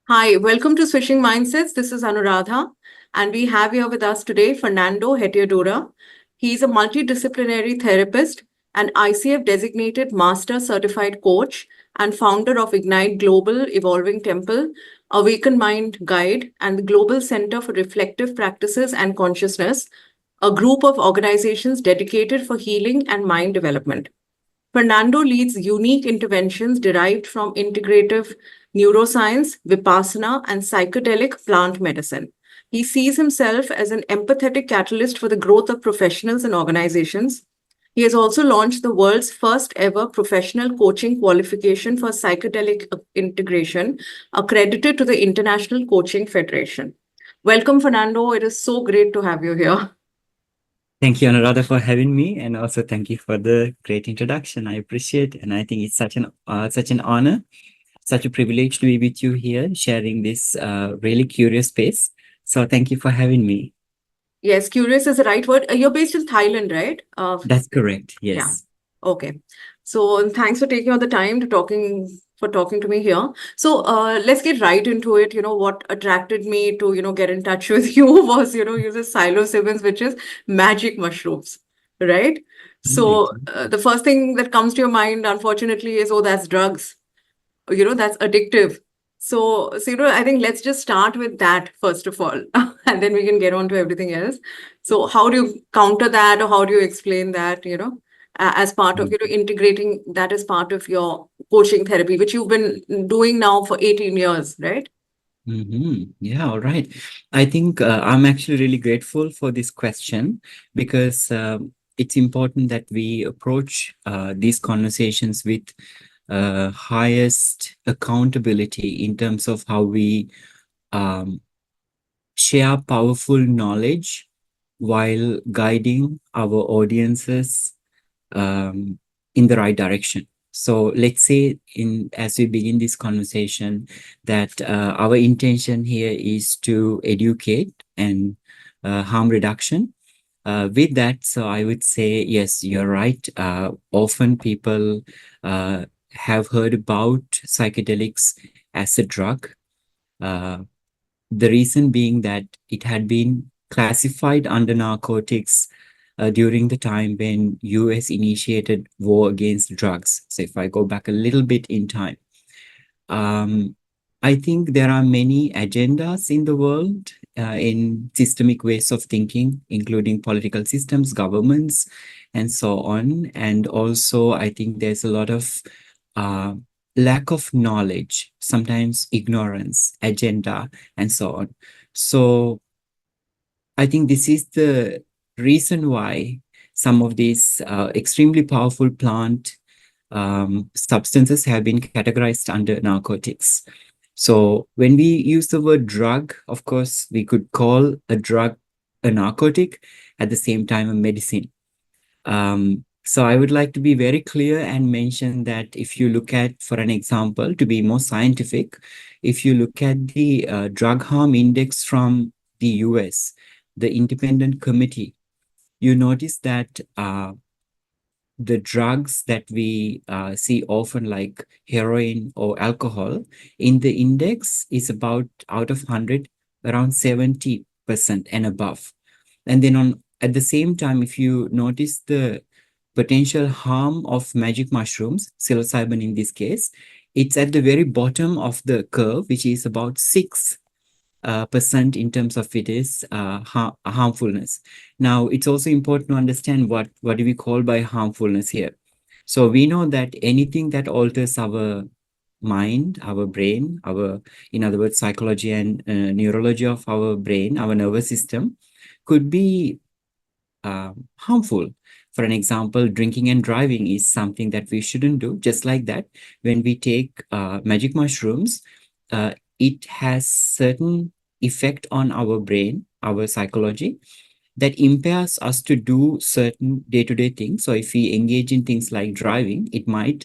Hi, welcome to Switching Mindsets. This is Anuradha, and we have here with us today Fernando Hettiyadura. He's a multidisciplinary therapist, an ICF designated master certified coach, and founder of Ignite Global Evolving Temple, Awaken Mind Guide, and the Global Center for Reflective Practices and Consciousness, a group of organizations dedicated for healing and mind development. Fernando leads unique interventions derived from integrative neuroscience, vipassana, and psychedelic plant medicine. He sees himself as an empathetic catalyst for the growth of professionals and organizations. He has also launched the world's first ever professional coaching qualification for psychedelic integration, accredited to the International Coaching Federation. Welcome, Fernando. It is so great to have you here. Thank you, Anuradha, for having me, and also thank you for the great introduction. I appreciate, and I think it's such an honor, such a privilege to be with you here, sharing this really curious space. So thank you for having me. Yes, curious is the right word. You're based in Thailand, right? That's correct. Yeah. Yes. Okay. So thanks for taking all the time talking to me here. So let's get right into it. What attracted me to, get in touch with you was, uses psilocybins, which is magic mushrooms, right? Right. So the first thing that comes to your mind, unfortunately, is, oh, that's drugs. That's addictive. So, I think let's just start with that first of all, and then we can get on to everything else. So, how do you counter that, or how do you explain that, as part of, integrating that as part of your coaching therapy, which you've been doing now for 18 years, right? Yeah, all right. I think I'm actually really grateful for this question because it's important that we approach these conversations with highest accountability in terms of how we um, share powerful knowledge while guiding our audiences in the right direction. So let's say as we begin this conversation that our intention here is to educate and harm reduction. With that, so I would say, yes, you're right. Often people have heard about psychedelics as a drug. Uh, the reason being that it had been classified under narcotics during the time when US initiated war against drugs. So if I go back a little bit in time, I think there are many agendas in the world in systemic ways of thinking, including political systems, governments, and so on. And also, I think there's a lot of lack of knowledge, sometimes ignorance, agenda, and so on. So I think this is the reason why some of these extremely powerful plant substances have been categorized under narcotics. So when we use the word drug, of course, we could call a drug a narcotic, at the same time a medicine. So I would like to be very clear and mention that if you look at, for an example, to be more scientific, if you look at the drug harm index from the US, the independent committee, you notice that the drugs that we see often, like heroin or alcohol, in the index is about out of 100, around 70% and above. And then at the same time, if you notice the potential harm of magic mushrooms, psilocybin in this case, it's at the very bottom of the curve, which is about 6% in terms of it is harmfulness. Now, it's also important to understand what do we call by harmfulness here. So we know that anything that alters our mind, our brain, in other words, psychology and neurology of our brain, our nervous system, could be harmful. For an example, drinking and driving is something that we shouldn't do. Just like that, when we take magic mushrooms, it has certain effect on our brain, our psychology, that impairs us to do certain day-to-day things. So if we engage in things like driving, it might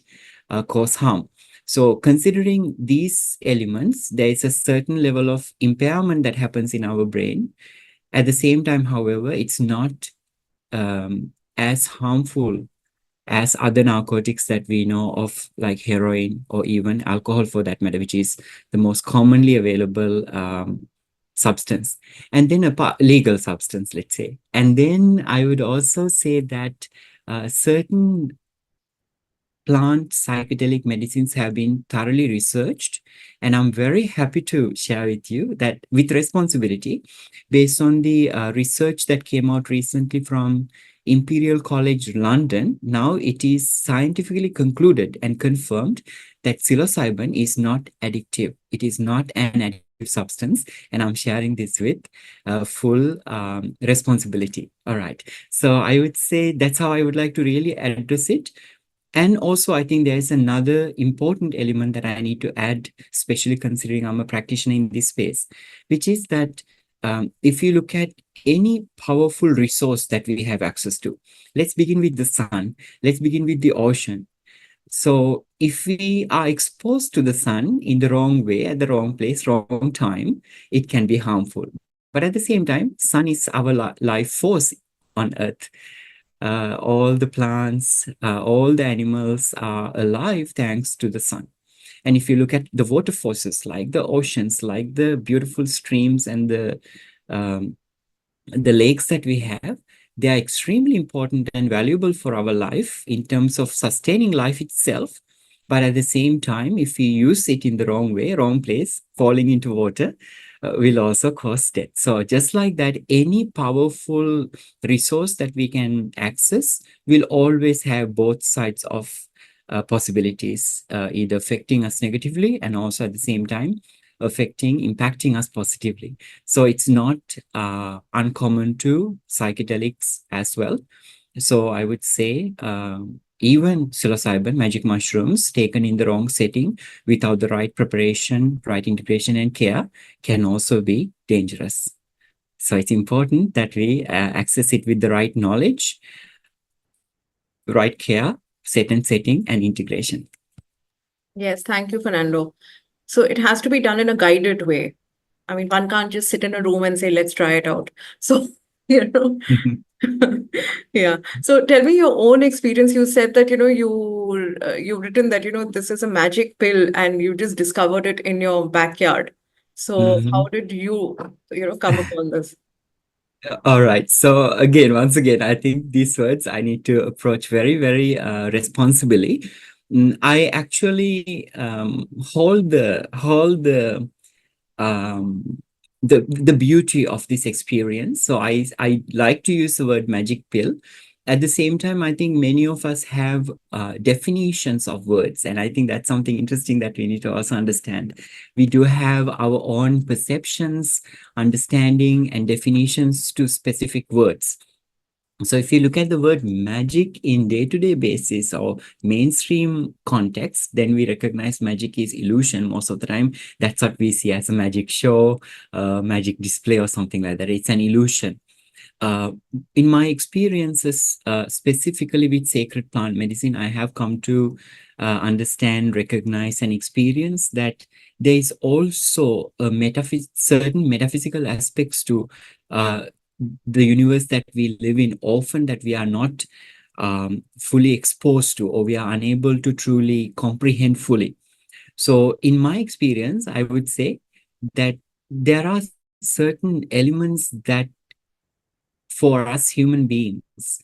cause harm. So considering these elements, there is a certain level of impairment that happens in our brain. At the same time, however, it's not as harmful as other narcotics that we know of, like heroin or even alcohol for that matter, which is the most commonly available substance, and then a legal substance, let's say. And then I would also say that certain plant psychedelic medicines have been thoroughly researched, and I'm very happy to share with you that with responsibility, based on the research that came out recently from Imperial College London, now it is scientifically concluded and confirmed that psilocybin is not addictive. It is not an addictive substance, and I'm sharing this with full responsibility. All right. So I would say that's how I would like to really address it. And also, I think there's another important element that I need to add, especially considering I'm a practitioner in this space, which is that if you look at any powerful resource that we have access to, let's begin with the sun, let's begin with the ocean. So if we are exposed to the sun in the wrong way, at the wrong place, wrong time, it can be harmful. But at the same time, sun is our life force on Earth. All the plants, all the animals are alive thanks to the sun. And if you look at the water forces, like the oceans, like the beautiful streams and the lakes that we have, they are extremely important and valuable for our life in terms of sustaining life itself. But at the same time, if we use it in the wrong way, wrong place, falling into water, will also cause death. So just like that, any powerful resource that we can access will always have both sides of possibilities, either affecting us negatively and also at the same time impacting us positively. So it's not uncommon to psychedelics as well. So I would say even psilocybin, magic mushrooms, taken in the wrong setting without the right preparation, right integration and care, can also be dangerous. So it's important that we access it with the right knowledge, right care, certain setting and integration. Yes, thank you, Fernando. So it has to be done in a guided way. I mean, one can't just sit in a room and say, let's try it out. So, you know, yeah. So tell me your own experience. You said that, you've written that, this is a magic pill and you just discovered it in your backyard. So how did you, come upon this? All right. So again, once again, I think these words I need to approach very, very responsibly. I actually hold um, the beauty of this experience. So I like to use the word magic pill. At the same time, I think many of us have definitions of words, and I think that's something interesting that we need to also understand. We do have our own perceptions, understanding, and definitions to specific words. So if you look at the word magic in day-to-day basis or mainstream context, then we recognize magic is illusion most of the time. That's what we see as a magic show, magic display or something like that. It's an illusion. In my experiences, specifically with sacred plant medicine, I have come to understand, recognize, and experience that there is also a certain metaphysical aspects to the universe that we live in, often that we are not fully exposed to, or we are unable to truly comprehend fully. So in my experience, I would say that there are certain elements that for us human beings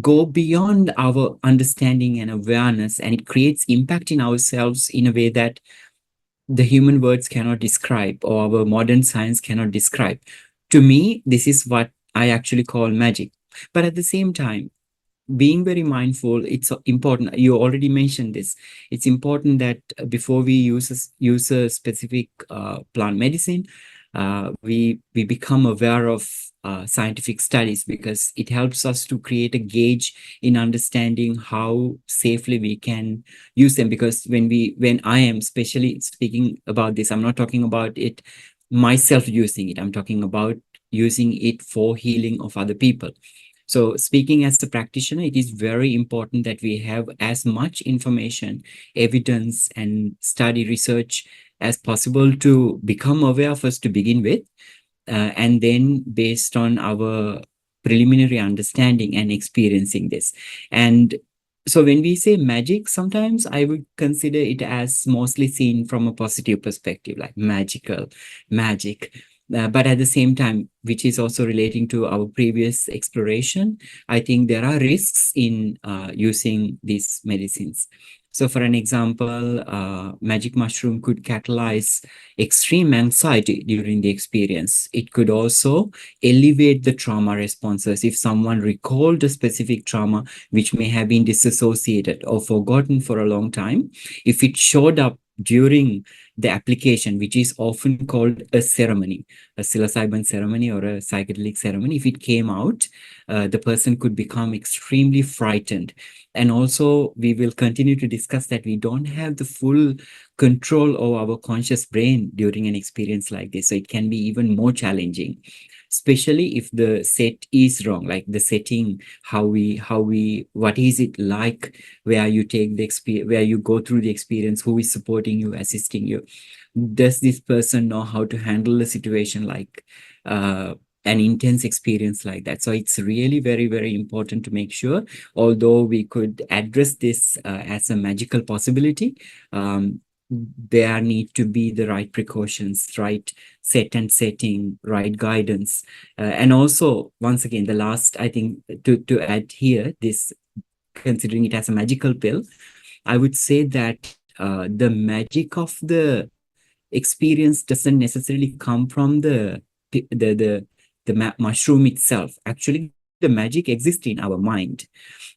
go beyond our understanding and awareness, and it creates impact in ourselves in a way that the human words cannot describe or our modern science cannot describe. To me, this is what I actually call magic. But at the same time, being very mindful, it's important. You already mentioned this. It's important that before we use a specific plant medicine, we become aware of scientific studies, because it helps us to create a gauge in understanding how safely we can use them. Because when I am especially speaking about this, I'm not talking about it myself using it. I'm talking about using it for healing of other people. So speaking as a practitioner, it is very important that we have as much information, evidence, and study research as possible to become aware first to begin with. And then based on our preliminary understanding and experiencing this. And so when we say magic, sometimes I would consider it as mostly seen from a positive perspective, like magical, magic. But at the same time, which is also relating to our previous exploration, I think there are risks in using these medicines. So for an example, magic mushroom could catalyze extreme anxiety during the experience. It could also elevate the trauma responses. If someone recalled a specific trauma which may have been disassociated or forgotten for a long time, if it showed up during the application, which is often called a ceremony, a psilocybin ceremony or a psychedelic ceremony, if it came out, the person could become extremely frightened. And also, we will continue to discuss that we don't have the full control of our conscious brain during an experience like this. So it can be even more challenging, especially if the set is wrong, like the setting, what is it like, where you take the experience, where you go through the experience, who is supporting you, assisting you. Does this person know how to handle a situation like an intense experience like that? So it's really very, very important to make sure, although we could address this as a magical possibility, there need to be the right precautions, right set and setting, right guidance. And also, once again, the last, I think, to add here, this, considering it as a magical pill, I would say that the magic of the experience doesn't necessarily come from the mushroom itself. Actually, the magic exists in our mind.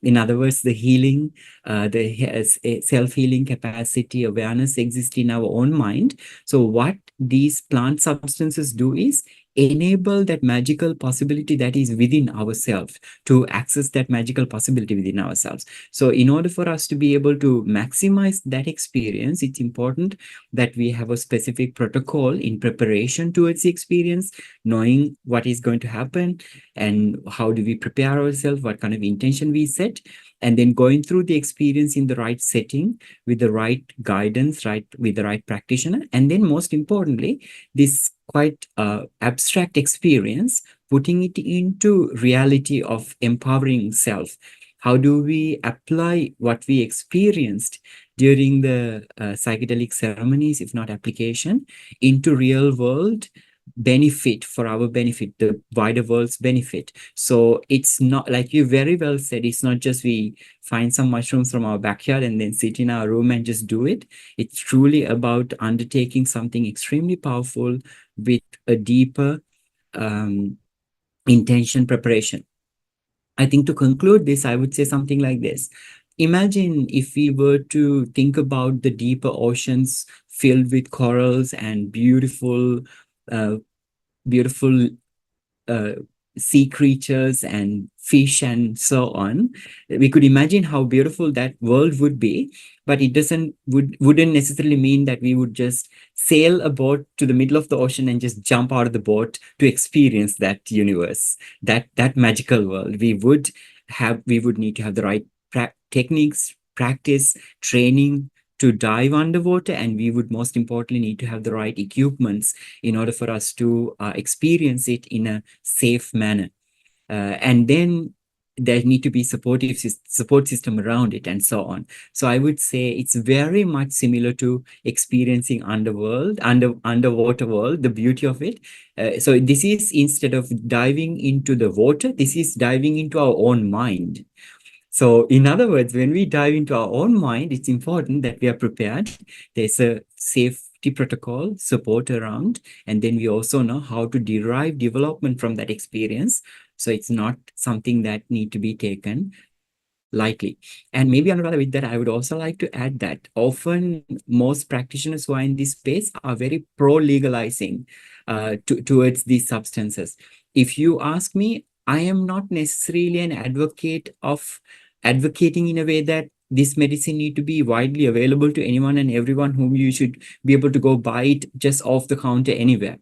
In other words, the healing, the self-healing capacity, awareness exists in our own mind. So what these plant substances do is enable that magical possibility that is within ourselves, to access that magical possibility within ourselves. So in order for us to be able to maximize that experience, it's important that we have a specific protocol in preparation towards the experience, knowing what is going to happen and how do we prepare ourselves, what kind of intention we set, and then going through the experience in the right setting with the right guidance, right, with the right practitioner. And then most importantly, this quite abstract experience, putting it into reality of empowering self. How do we apply what we experienced during the psychedelic ceremonies, if not application, into real world benefit, for our benefit, the wider world's benefit? So it's not, like you very well said, it's not just we find some mushrooms from our backyard and then sit in our room and just do it. It's truly about undertaking something extremely powerful with a deeper intention preparation. I think to conclude this, I would say something like this. Imagine if we were to think about the deeper oceans filled with corals and beautiful, beautiful sea creatures and fish and so on. We could imagine how beautiful that world would be, but it wouldn't necessarily mean that we would just sail a boat to the middle of the ocean and just jump out of the boat to experience that universe, that magical world. We would need to have the right techniques, practice, training to dive underwater, and we would most importantly need to have the right equipments in order for us to experience it in a safe manner. And then there need to be support system around it and so on. So I would say it's very much similar to experiencing underwater world, the beauty of it. So this is, instead of diving into the water, this is diving into our own mind. So in other words, when we dive into our own mind, it's important that we are prepared. There's a safety protocol support around, and then we also know how to derive development from that experience. So it's not something that need to be taken lightly. And maybe, Anuradha, with that, I would also like to add that often most practitioners who are in this space are very pro-legalizing towards these substances. If you ask me, I am not necessarily an advocate of advocating in a way that this medicine need to be widely available to anyone and everyone, whom you should be able to go buy it just off the counter anywhere.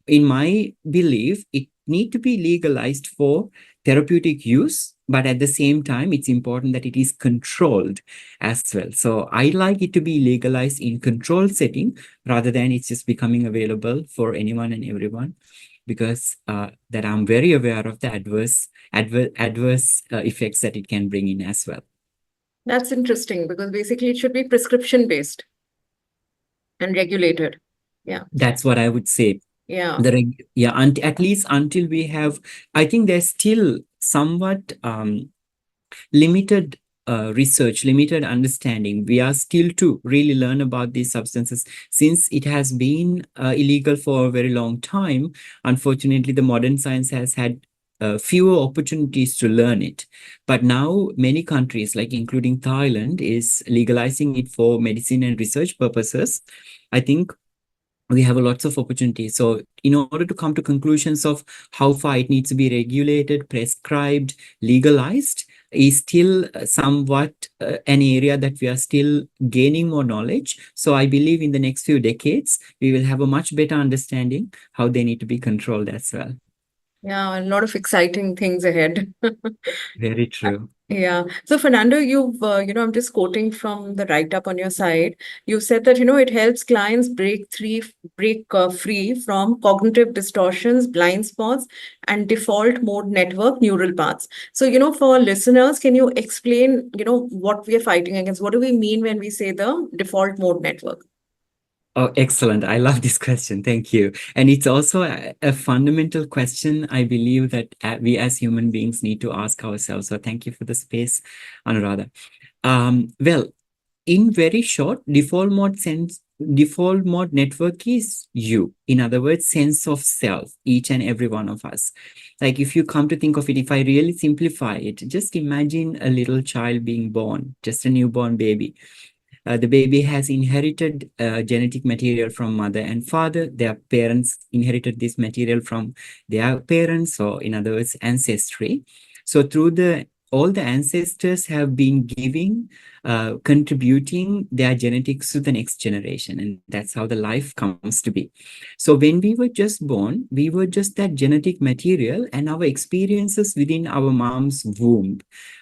In my belief, it need to be legalized for therapeutic use, but at the same time, it's important that it is controlled as well. So I like it to be legalized in controlled setting rather than it's just becoming available for anyone and everyone, because that I'm very aware of the adverse effects that it can bring in as well. That's interesting because basically it should be prescription based and regulated. Yeah. That's what I would say. Yeah. At least until we have, I think there's still somewhat limited research, limited understanding. We are still to really learn about these substances since it has been illegal for a very long time. Unfortunately, the modern science has had fewer opportunities to learn it. But now many countries, like including Thailand, is legalizing it for medicine and research purposes. I think we have lots of opportunities. So in order to come to conclusions of how far it needs to be regulated, prescribed, legalized, is still somewhat an area that we are still gaining more knowledge. So I believe in the next few decades, we will have a much better understanding how they need to be controlled as well. Yeah, a lot of exciting things ahead. Very true. Yeah. So, Fernando, I'm just quoting from the write-up on your site. You said that, it helps clients break free from cognitive distortions, blind spots, and default mode network neural paths. So, for listeners, can you explain, what we are fighting against? What do we mean when we say the default mode network? Oh, excellent. I love this question. Thank you. And it's also a fundamental question I believe that we as human beings need to ask ourselves. So thank you for the space, Anuradha. Well, in very short, default mode network is you. In other words, sense of self, each and every one of us. Like if you come to think of it, if I really simplify it, just imagine a little child being born, just a newborn baby. The baby has inherited genetic material from mother and father. Their parents inherited this material from their parents, or in other words, ancestry. So through all the ancestors have been giving, contributing their genetics to the next generation. And that's how the life comes to be. So when we were just born, we were just that genetic material and our experiences within our mom's womb,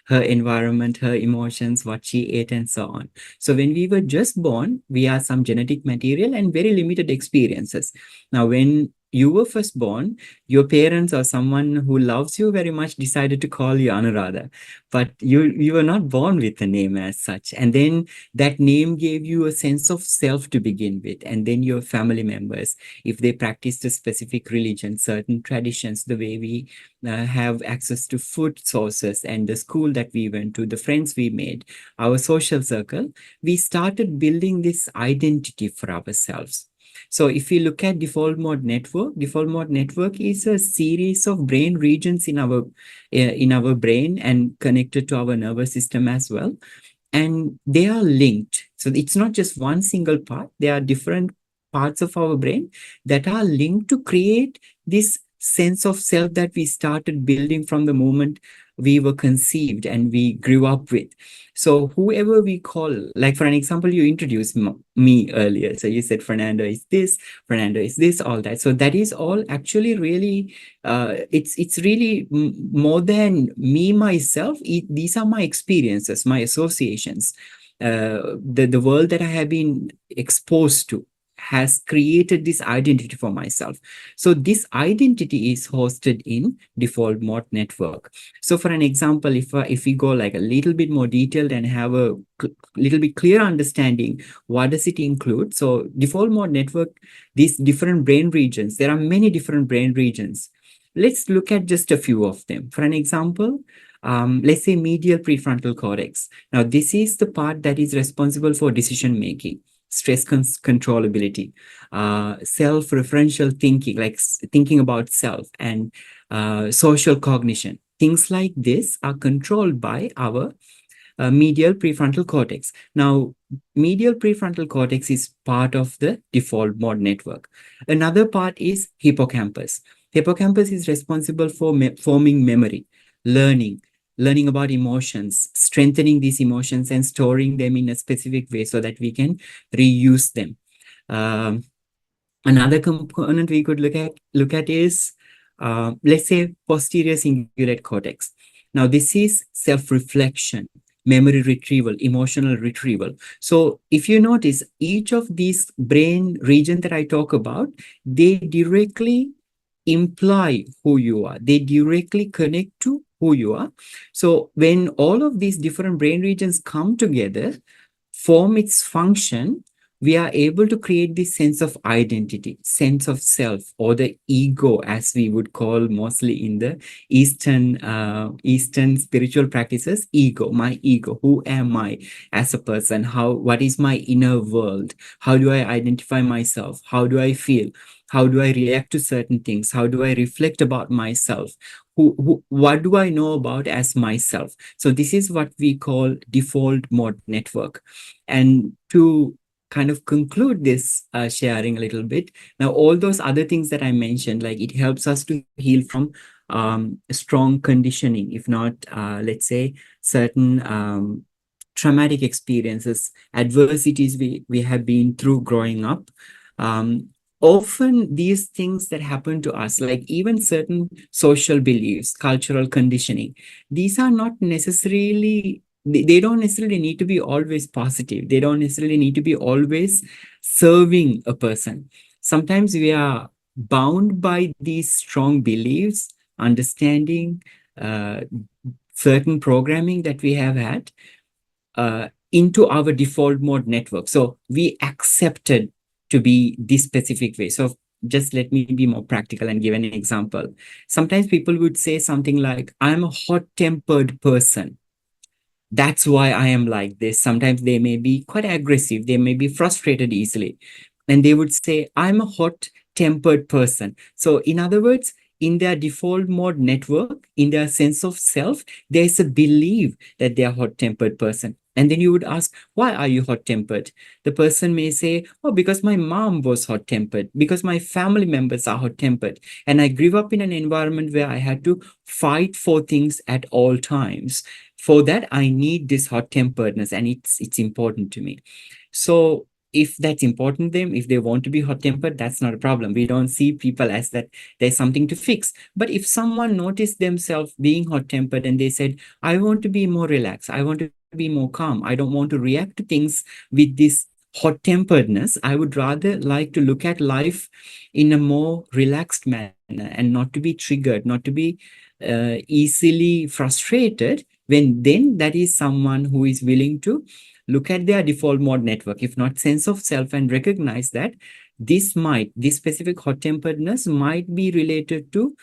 her environment, her emotions, what she ate, and so on. So when we were just born, we are some genetic material and very limited experiences. Now, when you were first born, your parents or someone who loves you very much decided to call you Anuradha, but you were not born with a name as such. And then that name gave you a sense of self to begin with. And then your family members, if they practiced a specific religion, certain traditions, the way we have access to food sources and the school that we went to, the friends we made, our social circle, we started building this identity for ourselves. So if we look at default mode network is a series of brain regions in our brain and connected to our nervous system as well. And they are linked. So it's not just one single part. There are different parts of our brain that are linked to create this sense of self that we started building from the moment we were conceived and we grew up with. So whoever we call, like for an example, you introduced me earlier. So you said Fernando is this, all that. So that is all actually really, it's really more than me, myself. These are my experiences, my associations. The world that I have been exposed to has created this identity for myself. So this identity is hosted in default mode network. So for an example, if we go like a little bit more detailed and have a little bit clear understanding, what does it include? So default mode network, these different brain regions, there are many different brain regions. Let's look at just a few of them. For an example, let's say medial prefrontal cortex. Now, this is the part that is responsible for decision making, stress controllability, self-referential thinking, like thinking about self, and social cognition. Things like this are controlled by our medial prefrontal cortex. Now, medial prefrontal cortex is part of the default mode network. Another part is hippocampus. Hippocampus is responsible for forming memory, learning about emotions, strengthening these emotions and storing them in a specific way so that we can reuse them. Another component we could look at is let's say posterior cingulate cortex. Now, this is self-reflection, memory retrieval, emotional retrieval. So if you notice, each of these brain region that I talk about, they directly imply who you are. They directly connect to who you are. So when all of these different brain regions come together, form its function, we are able to create this sense of identity, sense of self, or the ego, as we would call mostly in the Eastern spiritual practices. Ego, my ego. Who am I as a person? What is my inner world? How do I identify myself? How do I feel? How do I react to certain things? How do I reflect about myself? What do I know about as myself? So this is what we call default mode network. And to kind of conclude this sharing a little bit, now all those other things that I mentioned, like it helps us to heal from strong conditioning, if not, let's say, certain traumatic experiences, adversities we have been through growing up. Often these things that happen to us, like even certain social beliefs, cultural conditioning, these are not necessarily, they don't necessarily need to be always positive. They don't necessarily need to be always serving a person. Sometimes we are bound by these strong beliefs, understanding, certain programming that we have had into our default mode network. So we accepted to be this specific way. So just let me be more practical and give an example. Sometimes people would say something like, I'm a hot-tempered person. That's why I am like this. Sometimes they may be quite aggressive. They may be frustrated easily. And they would say, I'm a hot-tempered person. So in other words, in their default mode network, in their sense of self, there's a belief that they are hot-tempered person. And then you would ask, why are you hot-tempered? The person may say, oh, because my mom was hot-tempered, because my family members are hot-tempered. And I grew up in an environment where I had to fight for things at all times. For that, I need this hot-temperedness, and it's important to me. So if that's important to them, if they want to be hot-tempered, that's not a problem. We don't see people as that there's something to fix. But if someone noticed themselves being hot-tempered and they said, I want to be more relaxed, I want to be more calm, I don't want to react to things with this hot-temperedness, I would rather like to look at life in a more relaxed manner and not to be triggered, not to be easily frustrated, then that is someone who is willing to look at their default mode network, if not sense of self, and recognize that this specific hot-temperedness might be related to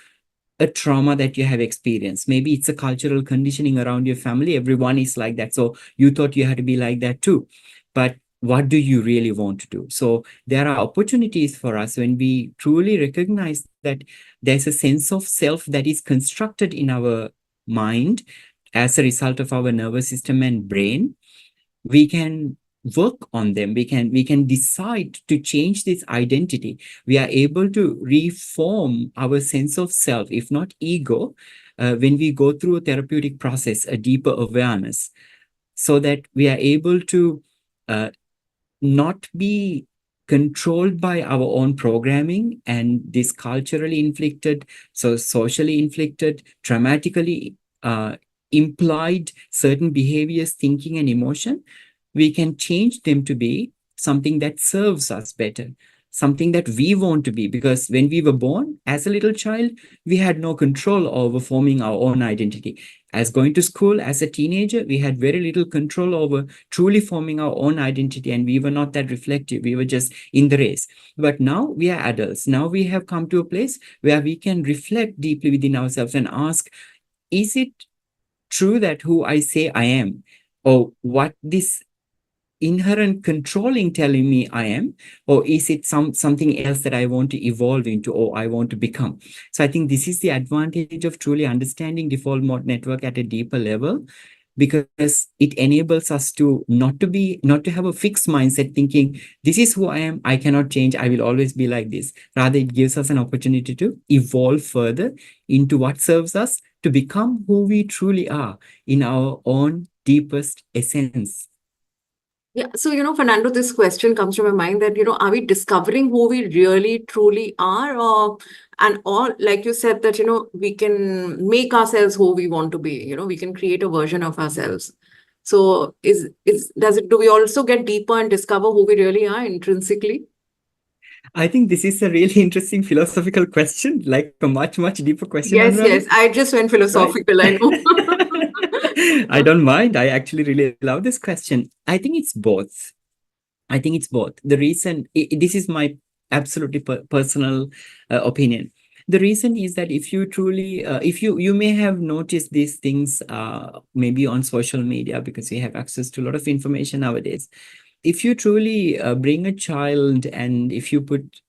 a trauma that you have experienced. Maybe it's a cultural conditioning around your family. Everyone is like that. So you thought you had to be like that too. But what do you really want to do? So there are opportunities for us when we truly recognize that there's a sense of self that is constructed in our mind as a result of our nervous system and brain. We can work on them. We can decide to change this identity. We are able to reform our sense of self, if not ego, when we go through a therapeutic process, a deeper awareness, so that we are able to uh, not be controlled by our own programming and this culturally inflicted, so socially inflicted, traumatically implied certain behaviors, thinking, and emotion. We can change them to be something that serves us better, something that we want to be. Because when we were born as a little child, we had no control over forming our own identity. As going to school as a teenager, we had very little control over truly forming our own identity, and we were not that reflective. We were just in the race. But now we are adults. Now we have come to a place where we can reflect deeply within ourselves and ask, is it true that who I say I am, or what this inherent controlling telling me I am, or is it something else that I want to evolve into, or I want to become? So I think this is the advantage of truly understanding default mode network at a deeper level, because it enables us to not to have a fixed mindset thinking, this is who I am, I cannot change, I will always be like this. Rather, it gives us an opportunity to evolve further into what serves us to become who we truly are in our own deepest essence. Yeah, so Fernando, this question comes to my mind that, are we discovering who we really truly are, or like you said that, we can make ourselves who we want to be, we can create a version of ourselves. So do we also get deeper and discover who we really are intrinsically? I think this is a really interesting philosophical question, like a much, much deeper question, Yes, Anuradha, yes. I just went right? philosophical, I know. I don't mind. I actually really love this question. I think it's both. I think it's both. The reason, this is my absolutely personal opinion. The reason is that if you truly, if you may have noticed these things maybe on social media, because we have access to a lot of information nowadays. If you truly bring a child, and if you put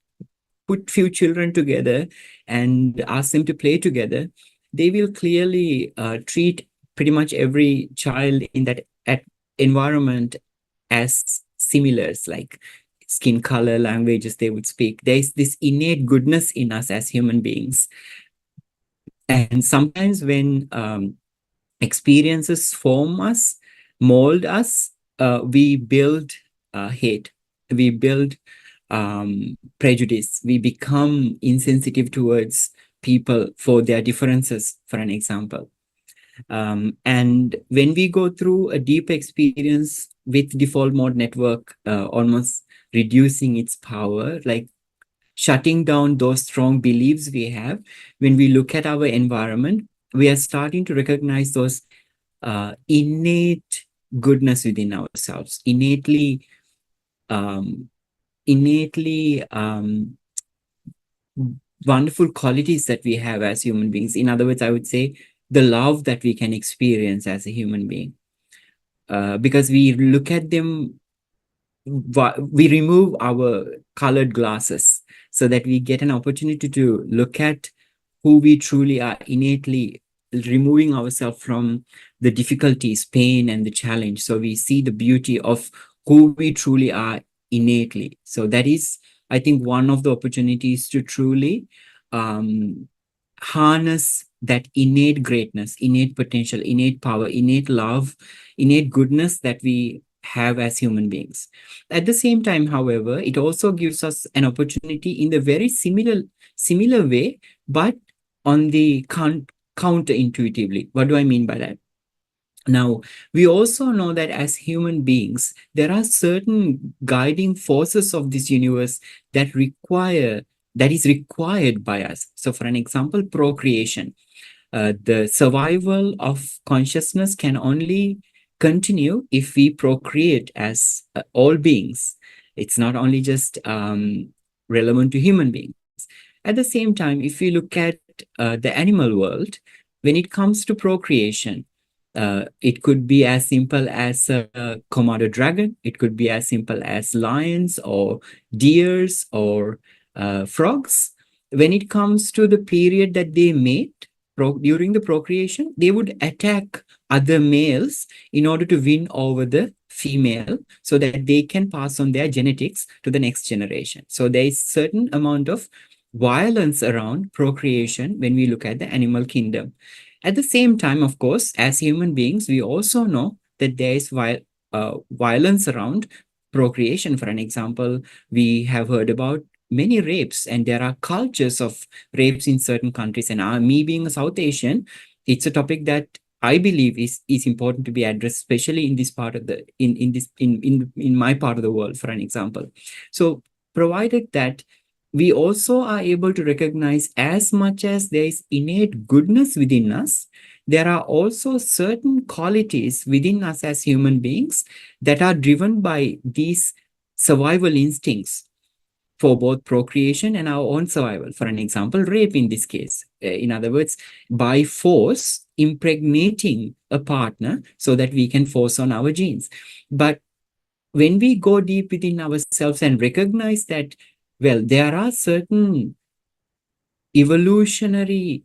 few children together and ask them to play together, they will clearly treat pretty much every child in that environment as similars, like skin color, languages they would speak. There's this innate goodness in us as human beings. And sometimes when experiences form us, mold us, we build hate, we build prejudice, we become insensitive towards people for their differences, for an example. And when we go through a deep experience with default mode network, almost reducing its power, like shutting down those strong beliefs we have, when we look at our environment, we are starting to recognize those innate goodness within ourselves, um, innately wonderful qualities that we have as human beings. In other words, I would say the love that we can experience as a human being. Because we look at them, we remove our colored glasses so that we get an opportunity to look at who we truly are innately, removing ourselves from the difficulties, pain, and the challenge. So we see the beauty of who we truly are innately. So that is, I think, one of the opportunities to truly um, harness that innate greatness, innate potential, innate power, innate love, innate goodness that we have as human beings. At the same time, however, it also gives us an opportunity in the very similar way, but on the counterintuitively. What do I mean by that? Now, we also know that as human beings, there are certain guiding forces of this universe that is required by us. So for an example, procreation. The survival of consciousness can only continue if we procreate as all beings. It's not only just relevant to human beings. At the same time, if we look at the animal world, when it comes to procreation, it could be as simple as a Komodo dragon. It could be as simple as lions or deers or frogs. When it comes to the period that they mate, during the procreation, they would attack other males in order to win over the female so that they can pass on their genetics to the next generation. So there is certain amount of violence around procreation when we look at the animal kingdom. At the same time, of course, as human beings, we also know that there is violence around procreation. For an example, we have heard about many rapes, and there are cultures of rapes in certain countries. And me being a South Asian, it's a topic that I believe is important to be addressed, especially in this part of the in my part of the world, for an example. So provided that we also are able to recognize, as much as there is innate goodness within us, there are also certain qualities within us as human beings that are driven by these survival instincts for both procreation and our own survival. For an example, rape in this case. In other words, by force, impregnating a partner so that we can force on our genes. But when we go deep within ourselves and recognize that, well, there are certain evolutionary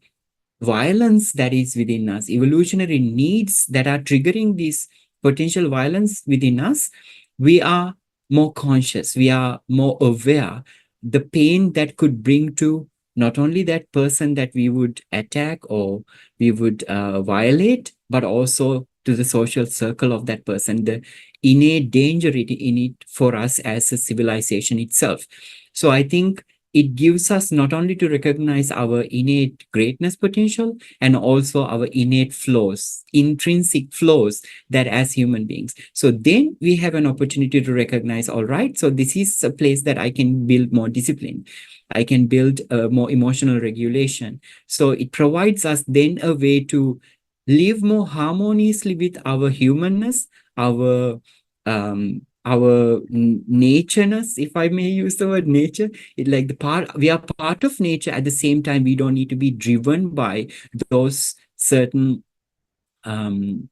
violence that is within us, evolutionary needs that are triggering this potential violence within us, we are more conscious, we are more aware the pain that could bring to not only that person that we would attack or we would violate, but also to the social circle of that person, the innate danger in it for us as a civilization itself. So I think it gives us not only to recognize our innate greatness potential and also our innate flaws, intrinsic flaws that as human beings. So then we have an opportunity to recognize, all right, so this is a place that I can build more discipline. I can build more emotional regulation. So it provides us then a way to live more harmoniously with our humanness, our natureness, if I may use the word nature. Like we are part of nature. At the same time, we don't need to be driven by those um,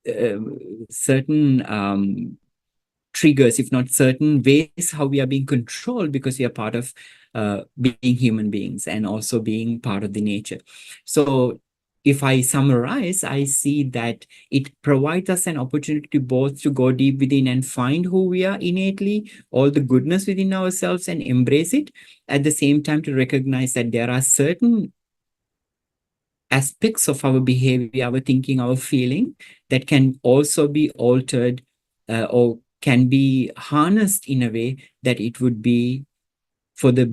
uh, certain triggers, if not certain ways how we are being controlled, because we are part of being human beings and also being part of the nature. So if I summarize, I see that it provides us an opportunity both to go deep within and find who we are innately, all the goodness within ourselves, and embrace it. At the same time, to recognize that there are certain aspects of our behavior, our thinking, our feeling that can also be altered or can be harnessed in a way that it would be for the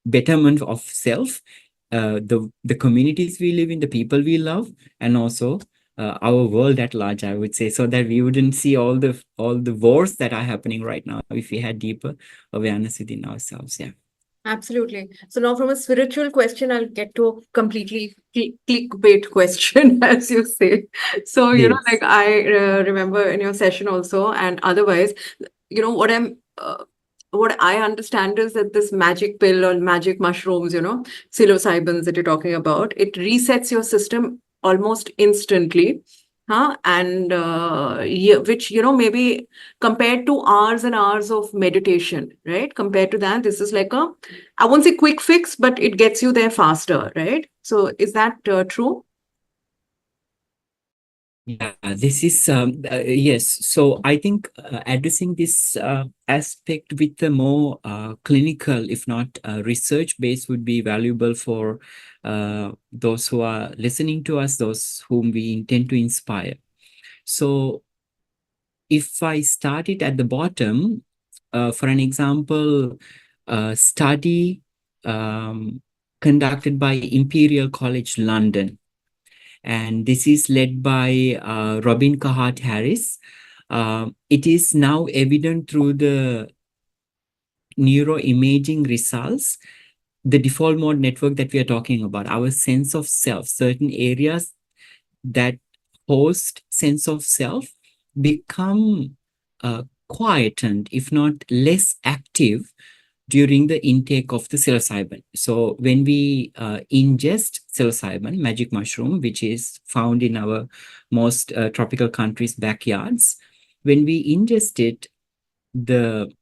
betterment of self, the communities we live in, the people we love, and also our world at large, I would say, so that we wouldn't see all the wars that are happening right now if we had deeper awareness within ourselves. Yeah. Absolutely. So now from a spiritual question, I'll get to a completely clickbait question, as you say. So, Yes. like I remember in your session also, and otherwise, what I understand is that this magic pill or magic mushrooms, psilocybins that you're talking about, it resets your system almost instantly. Huh? And yeah, which, maybe compared to hours and hours of meditation, right? Compared to that, this is like I won't say quick fix, but it gets you there faster, right? So is that true? Yeah, this is yes. So I think addressing this aspect with a more clinical, if not research based, would be valuable for those who are listening to us, those whom we intend to inspire. So if I start it at the bottom, for an example, study conducted by Imperial College London, and this is led by Robin Carhart Harris. It is now evident through the neuroimaging results, the default mode network that we are talking about, our sense of self, certain areas that host sense of self become quietened, if not less active, during the intake of the psilocybin. So when we ingest psilocybin, magic mushroom, which is found in our most tropical countries' backyards, when we ingest it, the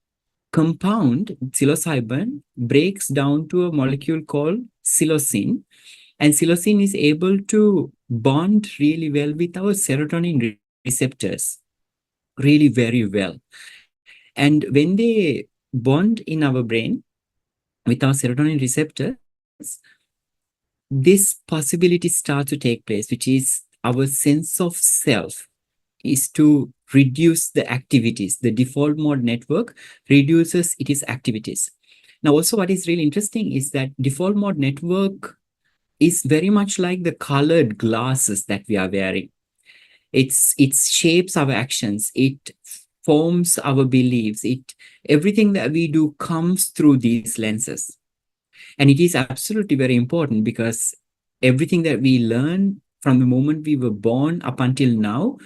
compound psilocybin breaks down to a molecule called psilocin, and psilocin is able to bond really well with our serotonin receptors, really very well. And when they bond in our brain with our serotonin receptors, this possibility starts to take place, which is our sense of self is to reduce the activities. The default mode network reduces its activities. Now, also what is really interesting is that default mode network is very much like the colored glasses that we are wearing. It shapes our actions. It forms our beliefs. Everything that we do comes through these lenses. And it is absolutely very important because everything that we learn from the moment we were born up until now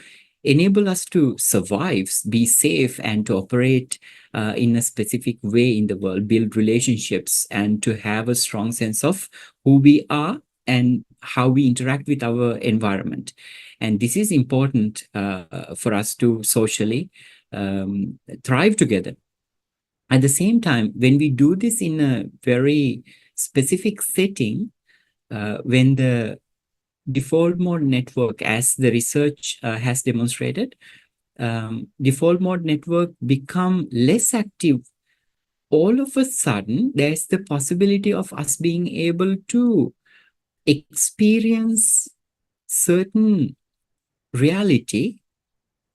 enable us to survive, be safe, and to operate in a specific way in the world, build relationships, and to have a strong sense of who we are and how we interact with our environment. And this is important for us to socially thrive together. At the same time, when we do this in a very specific setting, when the default mode network, as the research has demonstrated, default mode network become less active, all of a sudden, there's the possibility of us being able to experience certain reality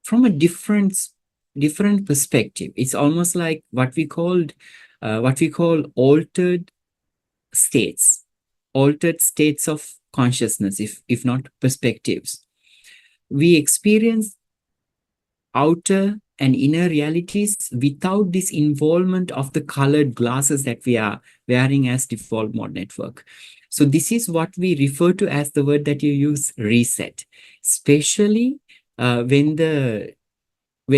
from a different perspective. It's almost like what we call altered states, of consciousness, if not perspectives. We experience outer and inner realities without this involvement of the colored glasses that we are wearing as default mode network. So this is what we refer to as the word that you use, reset, especially when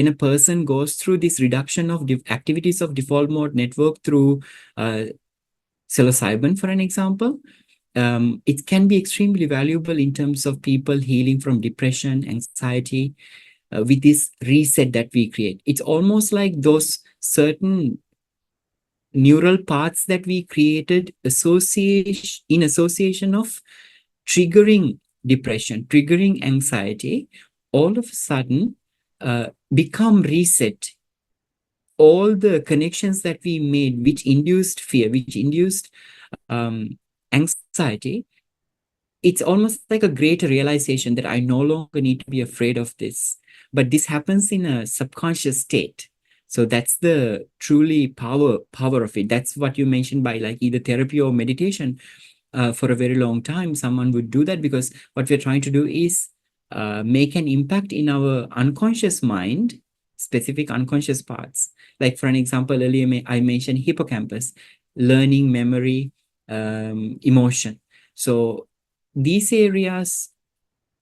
a person goes through this reduction of activities of default mode network through psilocybin, for an example. It can be extremely valuable in terms of people healing from depression, anxiety, with this reset that we create. It's almost like those certain neural paths that we created in association of triggering depression, triggering anxiety, all of a sudden become reset. All the connections that we made, which induced fear, which induced anxiety, it's almost like a greater realization that I no longer need to be afraid of this. But this happens in a subconscious state. So that's the truly power of it. That's what you mentioned by like either therapy or meditation. For a very long time, someone would do that because what we're trying to do is make an impact in our unconscious mind, specific unconscious parts. Like for an example, earlier I mentioned hippocampus, learning, memory, emotion. So these areas,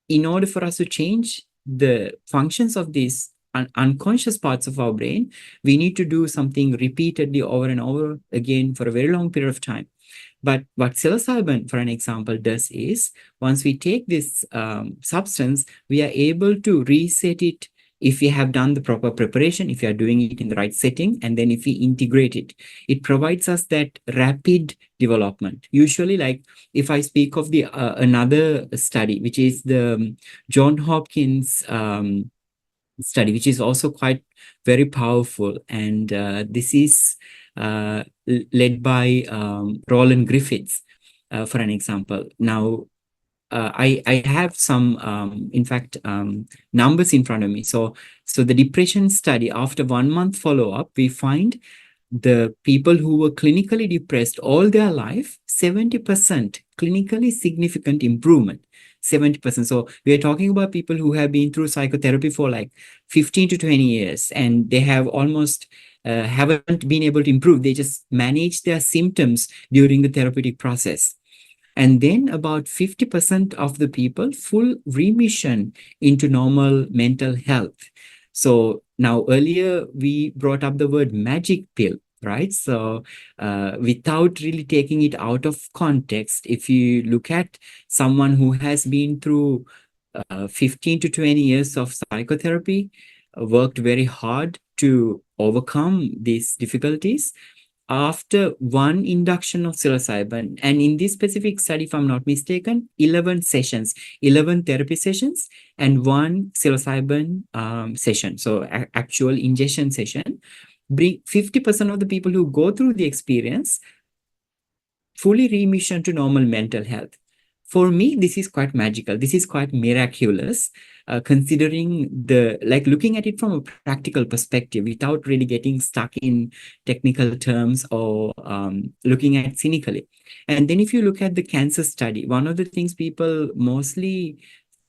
in order for us to change the functions of these unconscious parts of our brain, we need to do something repeatedly over and over again for a very long period of time. But what psilocybin, for an example, does is, once we take this substance, we are able to reset it if we have done the proper preparation, if we are doing it in the right setting, and then if we integrate it. It provides us that rapid development. Usually, like if I speak of the another study, which is the John Hopkins study, which is also quite very powerful. And this is led by Roland Griffiths, for an example. Now, I have some, in fact, numbers in front of me. So the depression study, after 1 month follow-up, we find the people who were clinically depressed all their life, 70% clinically significant improvement. 70%. So we are talking about people who have been through psychotherapy for like 15 to 20 years, and they have almost haven't been able to improve. They just manage their symptoms during the therapeutic process. And then about 50% of the people, full remission into normal mental health. So now earlier we brought up the word magic pill, right? So without really taking it out of context, if you look at someone who has been through 15 to 20 years of psychotherapy, worked very hard to overcome these difficulties, after one induction of psilocybin, and in this specific study, if I'm not mistaken, 11 sessions, 11 therapy sessions, and one psilocybin session, so actual ingestion session, bring 50% of the people who go through the experience fully remission to normal mental health. For me, this is quite magical. This is quite miraculous, considering looking at it from a practical perspective without really getting stuck in technical terms or looking at it cynically. And then if you look at the cancer study, one of the things people mostly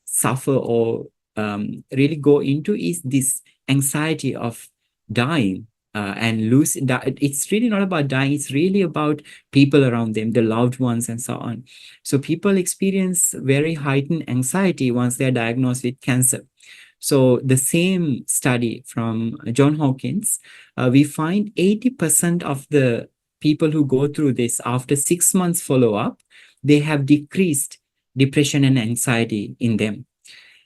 suffer or really go into is this anxiety of dying. And losing. It's really not about dying. It's really about people around them, the loved ones, and so on. So people experience very heightened anxiety once they're diagnosed with cancer. So the same study from John Hopkins, we find 80% of the people who go through this after 6 months follow-up, they have decreased depression and anxiety in them.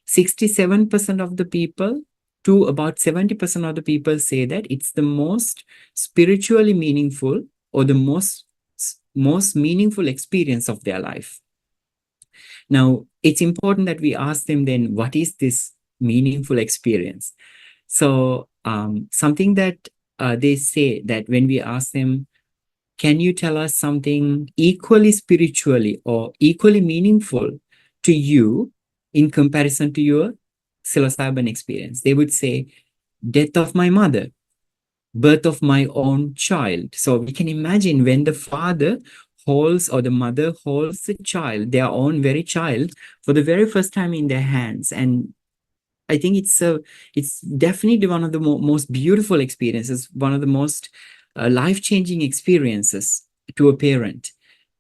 67% of the people to about 70% of the people say that it's the most spiritually meaningful or the most meaningful experience of their life. Now, it's important that we ask them then, what is this meaningful experience? So something that they say that when we ask them, can you tell us something equally spiritually or equally meaningful to you in comparison to your psilocybin experience, they would say, death of my mother, birth of my own child. So we can imagine when the father holds or the mother holds the child, their own very child, for the very first time in their hands. And I think it's definitely one of the most beautiful experiences, one of the most life-changing experiences to a parent,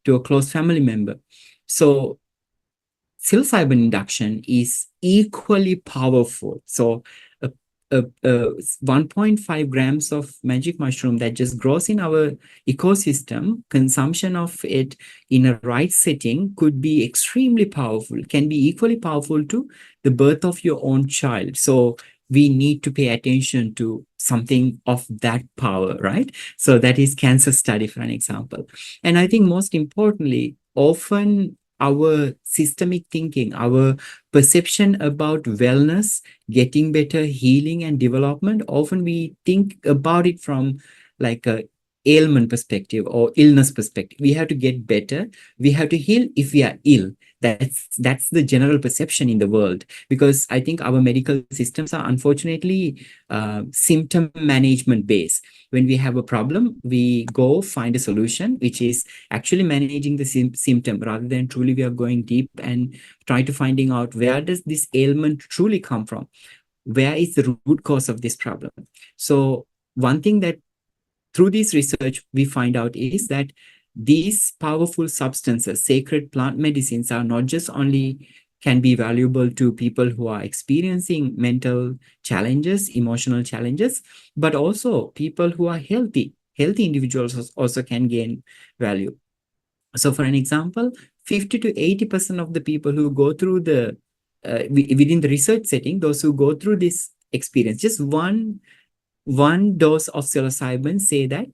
to a close family member. So psilocybin induction is equally powerful. So a, a 1.5 grams of magic mushroom that just grows in our ecosystem, consumption of it in a right setting could be extremely powerful, can be equally powerful to the birth of your own child. So we need to pay attention to something of that power, right? So that is cancer study, for an example. And I think most importantly, often our systemic thinking, our perception about wellness, getting better, healing, and development, often we think about it from like a ailment perspective or illness perspective. We have to get better. We have to heal if we are ill. That's the general perception in the world, because I think our medical systems are unfortunately symptom management based. When we have a problem, we go find a solution, which is actually managing the symptom rather than truly we are going deep and try to finding out where does this ailment truly come from? Where is the root cause of this problem? So one thing that through this research we find out is that these powerful substances, sacred plant medicines, are not just only can be valuable to people who are experiencing mental challenges, emotional challenges, but also people who are healthy. Healthy individuals also can gain value. So for an example, 50 to 80% of the people who go through the, within the research setting, those who go through this experience, just one dose of psilocybin, say that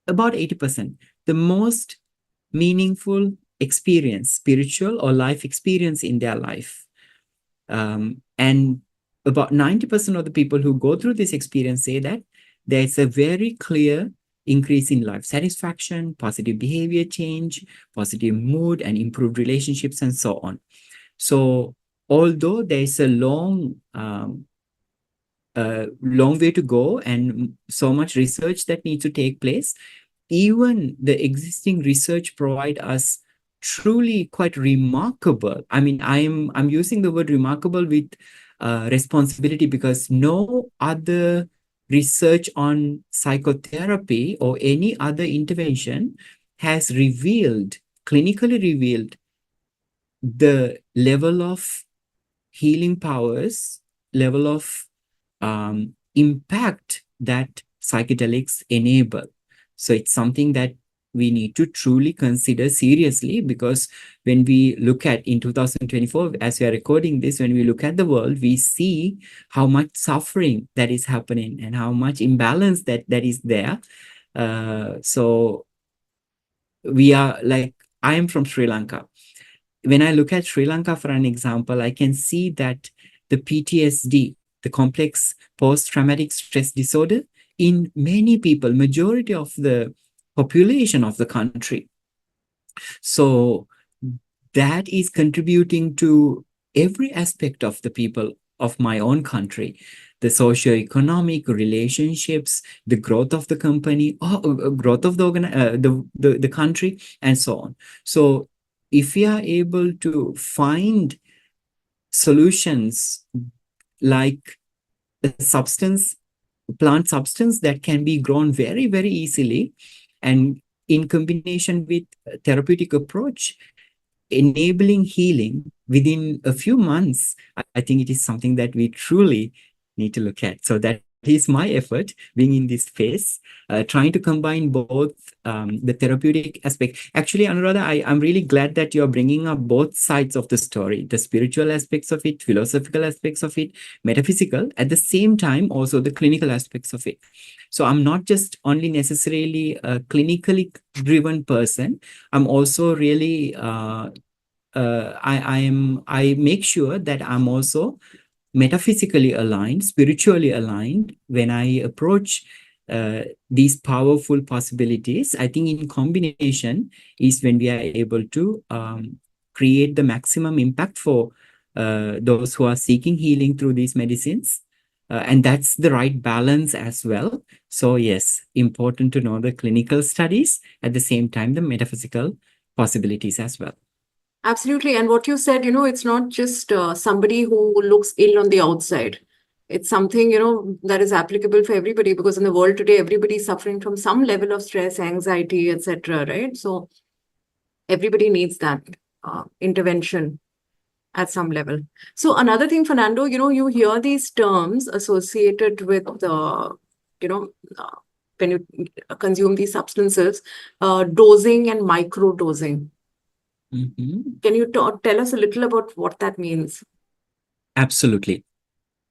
about 80%, the most meaningful experience, spiritual or life experience in their life. And about 90% of the people who go through this experience say that there's a very clear increase in life satisfaction, positive behavior change, positive mood, and improved relationships, and so on. So although there's a long way to go and so much research that needs to take place, even the existing research provide us truly quite remarkable. I mean, I'm using the word remarkable with responsibility, because no other research on psychotherapy or any other intervention has clinically revealed the level of healing powers, level of impact that psychedelics enable. So it's something that we need to truly consider seriously, because when we look at in 2024, as we are recording this, when we look at the world, we see how much suffering that is happening and how much imbalance that is there. So we are like, I am from Sri Lanka. When I look at Sri Lanka, for an example, I can see that the PTSD, the complex post-traumatic stress disorder, in many people, majority of the population of the country. So that is contributing to every aspect of the people of my own country, the socio-economic relationships, the growth of the company, growth of the country, and so on. So if we are able to find solutions like a plant substance that can be grown very, very easily, and in combination with a therapeutic approach, enabling healing within a few months, I think it is something that we truly need to look at. So that is my effort being in this space, trying to combine both the therapeutic aspect. Actually, Anuradha, I'm really glad that you're bringing up both sides of the story, the spiritual aspects of it, philosophical aspects of it, metaphysical, at the same time, also the clinical aspects of it. So I'm not just only necessarily a clinically driven person. I'm also really, I make sure that I'm also metaphysically aligned, spiritually aligned when I approach these powerful possibilities. I think in combination is when we are able to create the maximum impact for those who are seeking healing through these medicines. And that's the right balance as well. So yes, important to know the clinical studies, at the same time, the metaphysical possibilities as well. Absolutely. And what you said, it's not just somebody who looks ill on the outside. It's something, that is applicable for everybody, because in the world today, everybody's suffering from some level of stress, anxiety, etc. Right? So everybody needs that intervention at some level. So another thing, Fernando, you hear these terms associated with you know, uh, when you consume these substances, dosing and micro dosing. Mhm. Can you tell us a little about what that means? Absolutely.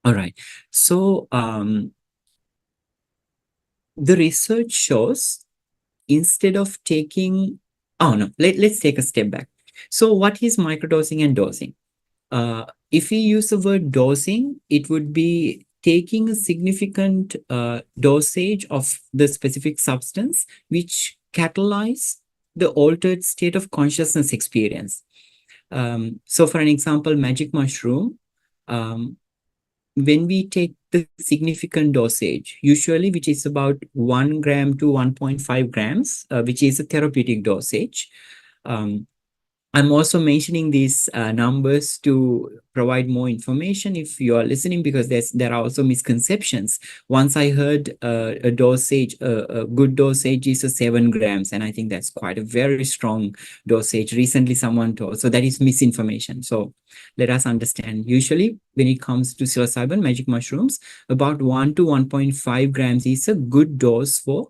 All right. So the research shows, instead of taking, oh no, let's take a step back. So what is microdosing and dosing? If we use the word dosing, it would be taking a significant dosage of the specific substance which catalyze the altered state of consciousness experience. So for an example, magic mushroom, um, when we take the significant dosage, usually which is about 1 gram to 1.5 grams, which is a therapeutic dosage, um, I'm also mentioning these numbers to provide more information if you are listening, because there are also misconceptions. Once I heard a dosage, a good dosage is 7 grams, and I think that's quite a very strong dosage. Recently, someone told, so that is misinformation. So let us understand. Usually, when it comes to psilocybin, magic mushrooms, about 1 to 1.5 grams is a good dose for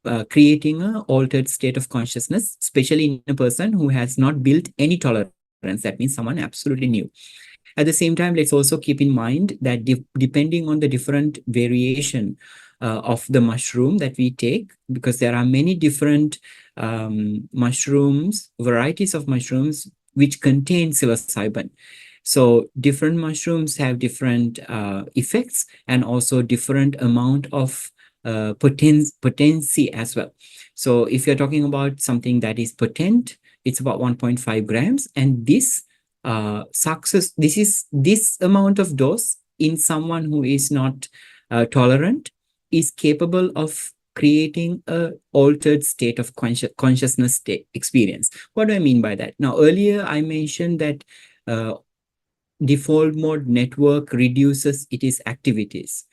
uh, creating an altered state of consciousness, especially in a person who has not built any tolerance. That means someone absolutely new. At the same time, let's also keep in mind that depending on the different variation of the mushroom that we take, because there are many different mushrooms, varieties of mushrooms which contain psilocybin. So different mushrooms have different effects, and also different amount of potency as well. So if you're talking about something that is potent, it's about 1.5 grams, and this this amount of dose in someone who is not tolerant is capable of creating a altered state of consciousness state experience. What do I mean by that? Now, earlier I mentioned that default mode network reduces its activities.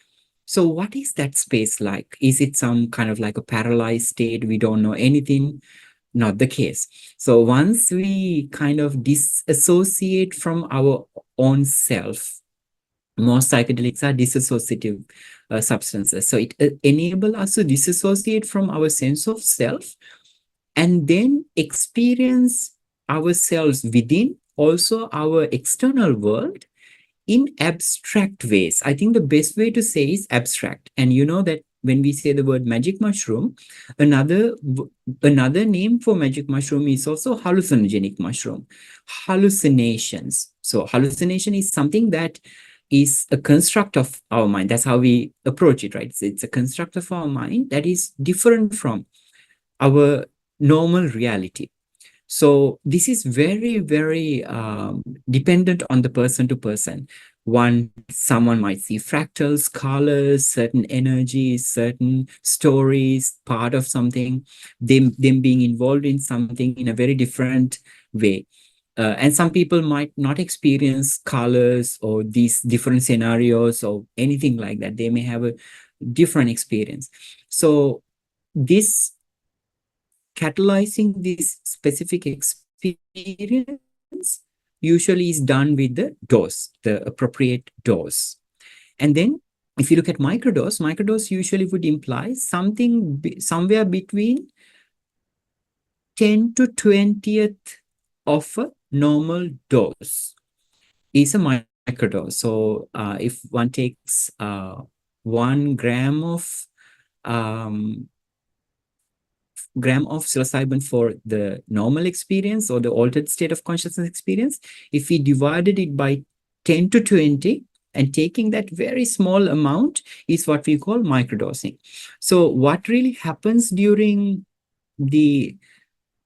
So what is that space like? Is it some kind of like a paralyzed state? We don't know anything? Not the case. So once we kind of disassociate from our own self, most psychedelics are dissociative substances. So it enables us to disassociate from our sense of self and then experience ourselves within, also our external world, in abstract ways. I think the best way to say is abstract. And you know that when we say the word magic mushroom, another name for magic mushroom is also hallucinogenic mushroom, hallucinations. So hallucination is something that is a construct of our mind. That's how we approach it, right? So it's a construct of our mind that is different from our normal reality. So this is very, very dependent on the person to person. Someone might see fractals, colors, certain energies, certain stories, part of something, them being involved in something in a very different way. And some people might not experience colors or these different scenarios or anything like that. They may have a different experience. So this catalyzing this specific experience usually is done with the dose, the appropriate dose. And then if you look at microdose usually would imply something somewhere between 10 to 20th of a normal dose is a microdose. So if one takes 1 gram um, of psilocybin for the normal experience or the altered state of consciousness experience, if we divided it by 10 to 20 and taking that very small amount is what we call microdosing. So what really happens during the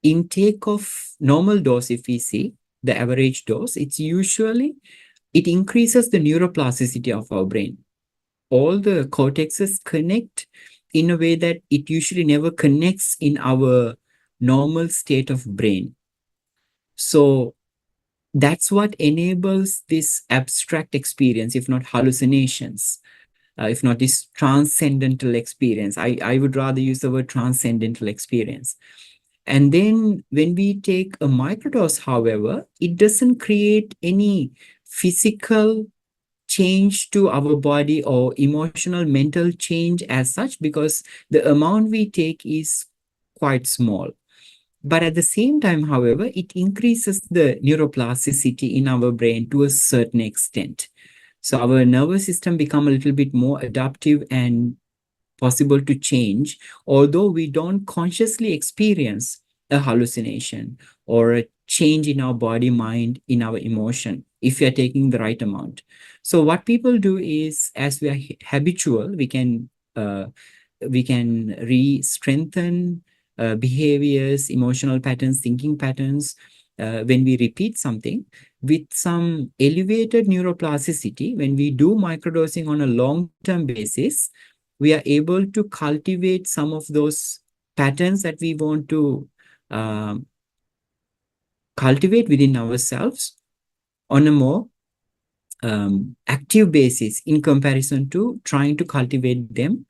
intake of normal dose, if we see, the average dose, it increases the neuroplasticity of our brain. All the cortexes connect in a way that it usually never connects in our normal state of brain. So that's what enables this abstract experience, if not hallucinations, if not this transcendental experience. I would rather use the word transcendental experience. And then when we take a microdose, however, it doesn't create any physical change to our body or emotional, mental change as such, because the amount we take is quite small. But at the same time, however, it increases the neuroplasticity in our brain to a certain extent. So our nervous system become a little bit more adaptive and possible to change, although we don't consciously experience a hallucination or a change in our body, mind, in our emotion, if we are taking the right amount. So what people do is, as we are habitual, we can re-strengthen behaviors, emotional patterns, thinking patterns when we repeat something with some elevated neuroplasticity. When we do microdosing on a long-term basis, we are able to cultivate some of those patterns that we want to cultivate within ourselves on a more active basis in comparison to trying to cultivate them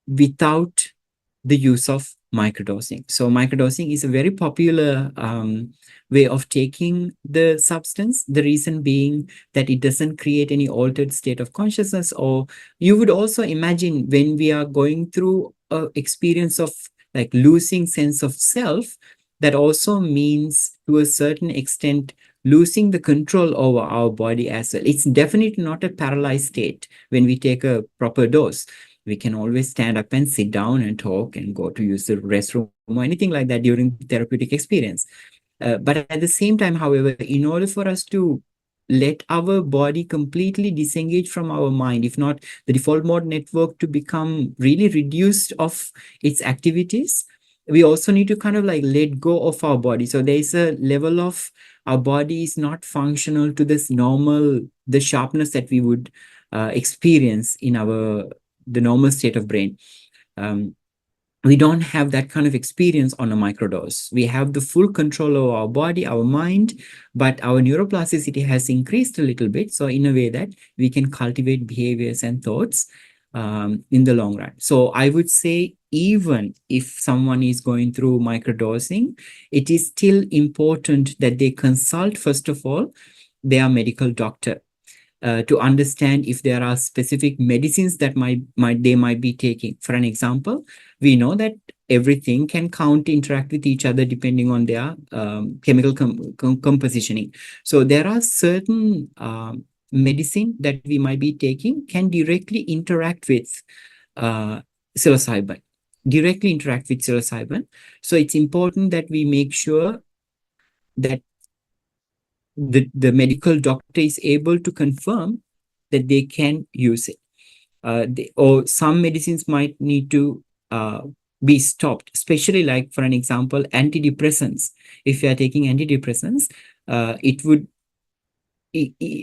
without the use of microdosing. So microdosing is a very popular way of taking the substance. The reason being that it doesn't create any altered state of consciousness. Or you would also imagine, when we are going through an experience of like losing sense of self, that also means to a certain extent losing the control over our body as well. It's definitely not a paralyzed state when we take a proper dose. We can always stand up and sit down and talk and go to use the restroom or anything like that during therapeutic experience. But at the same time, however, in order for us to let our body completely disengage from our mind, if not the default mode network to become really reduced of its activities, we also need to kind of like let go of our body. So there is a level of our body is not functional to this normal, the sharpness that we would experience in the normal state of brain. We don't have that kind of experience on a microdose. We have the full control over our body, our mind, but our neuroplasticity has increased a little bit. So in a way that we can cultivate behaviors and thoughts in the long run. So I would say, even if someone is going through microdosing, it is still important that they consult, first of all, their medical doctor. To understand if there are specific medicines that they might be taking. For an example, we know that everything can interact with each other depending on their chemical compositioning. So there are certain medicine that we might be taking can directly interact with psilocybin. So it's important that we make sure that the medical doctor is able to confirm that they can use it. Or some medicines might need to be stopped, especially like, for an example, antidepressants. If you are taking antidepressants, it would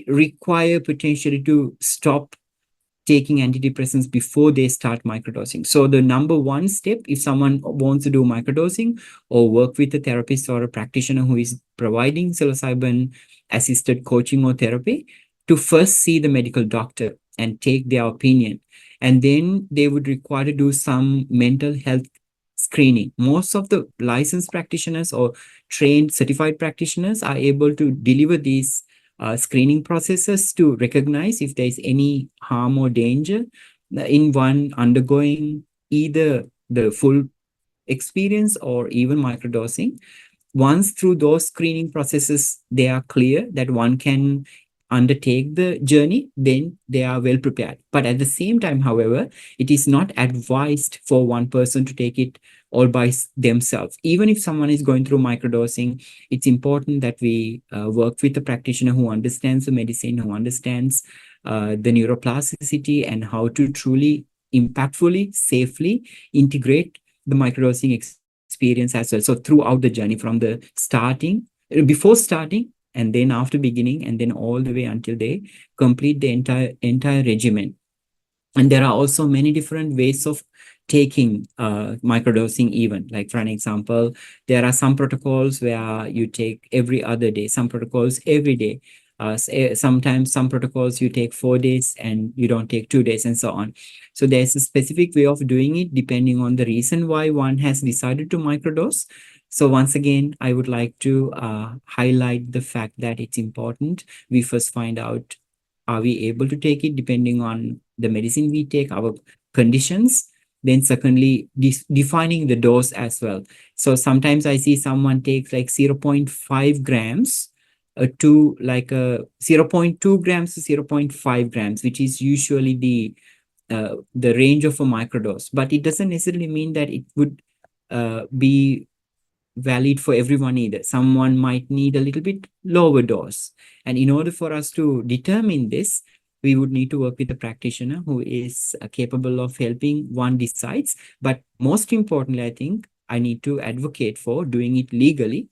require potentially to stop taking antidepressants before they start microdosing. So the number one step, if someone wants to do microdosing or work with a therapist or a practitioner who is providing psilocybin assisted coaching or therapy, to first see the medical doctor and take their opinion. And then they would require to do some mental health screening. Most of the licensed practitioners or trained certified practitioners are able to deliver these screening processes to recognize if there is any harm or danger in one undergoing either the full experience or even microdosing. Once through those screening processes, they are clear that one can undertake the journey, then they are well prepared. But at the same time, however, it is not advised for one person to take it all by themselves. Even if someone is going through microdosing, it's important that we work with a practitioner who understands the medicine, who understands the neuroplasticity and how to truly impactfully, safely integrate the microdosing experience as well. So throughout the journey, from the starting before starting, and then after beginning, and then all the way until they complete the entire regimen. And there are also many different ways of taking microdosing even. Like for an example, there are some protocols where you take every other day, some protocols every day. Sometimes some protocols you take 4 days and you don't take 2 days and so on. So there's a specific way of doing it depending on the reason why one has decided to microdose. So once again, I would like to highlight the fact that it's important we first find out, are we able to take it depending on the medicine we take, our conditions. Then secondly, defining the dose as well. So sometimes I see someone takes like 0.5 grams to like 0.2 grams to 0.5 grams, which is usually the range of a microdose. But it doesn't necessarily mean that it would be valid for everyone either. Someone might need a little bit lower dose. And in order for us to determine this, we would need to work with a practitioner who is capable of helping one decides. But most importantly, I think I need to advocate for doing it legally,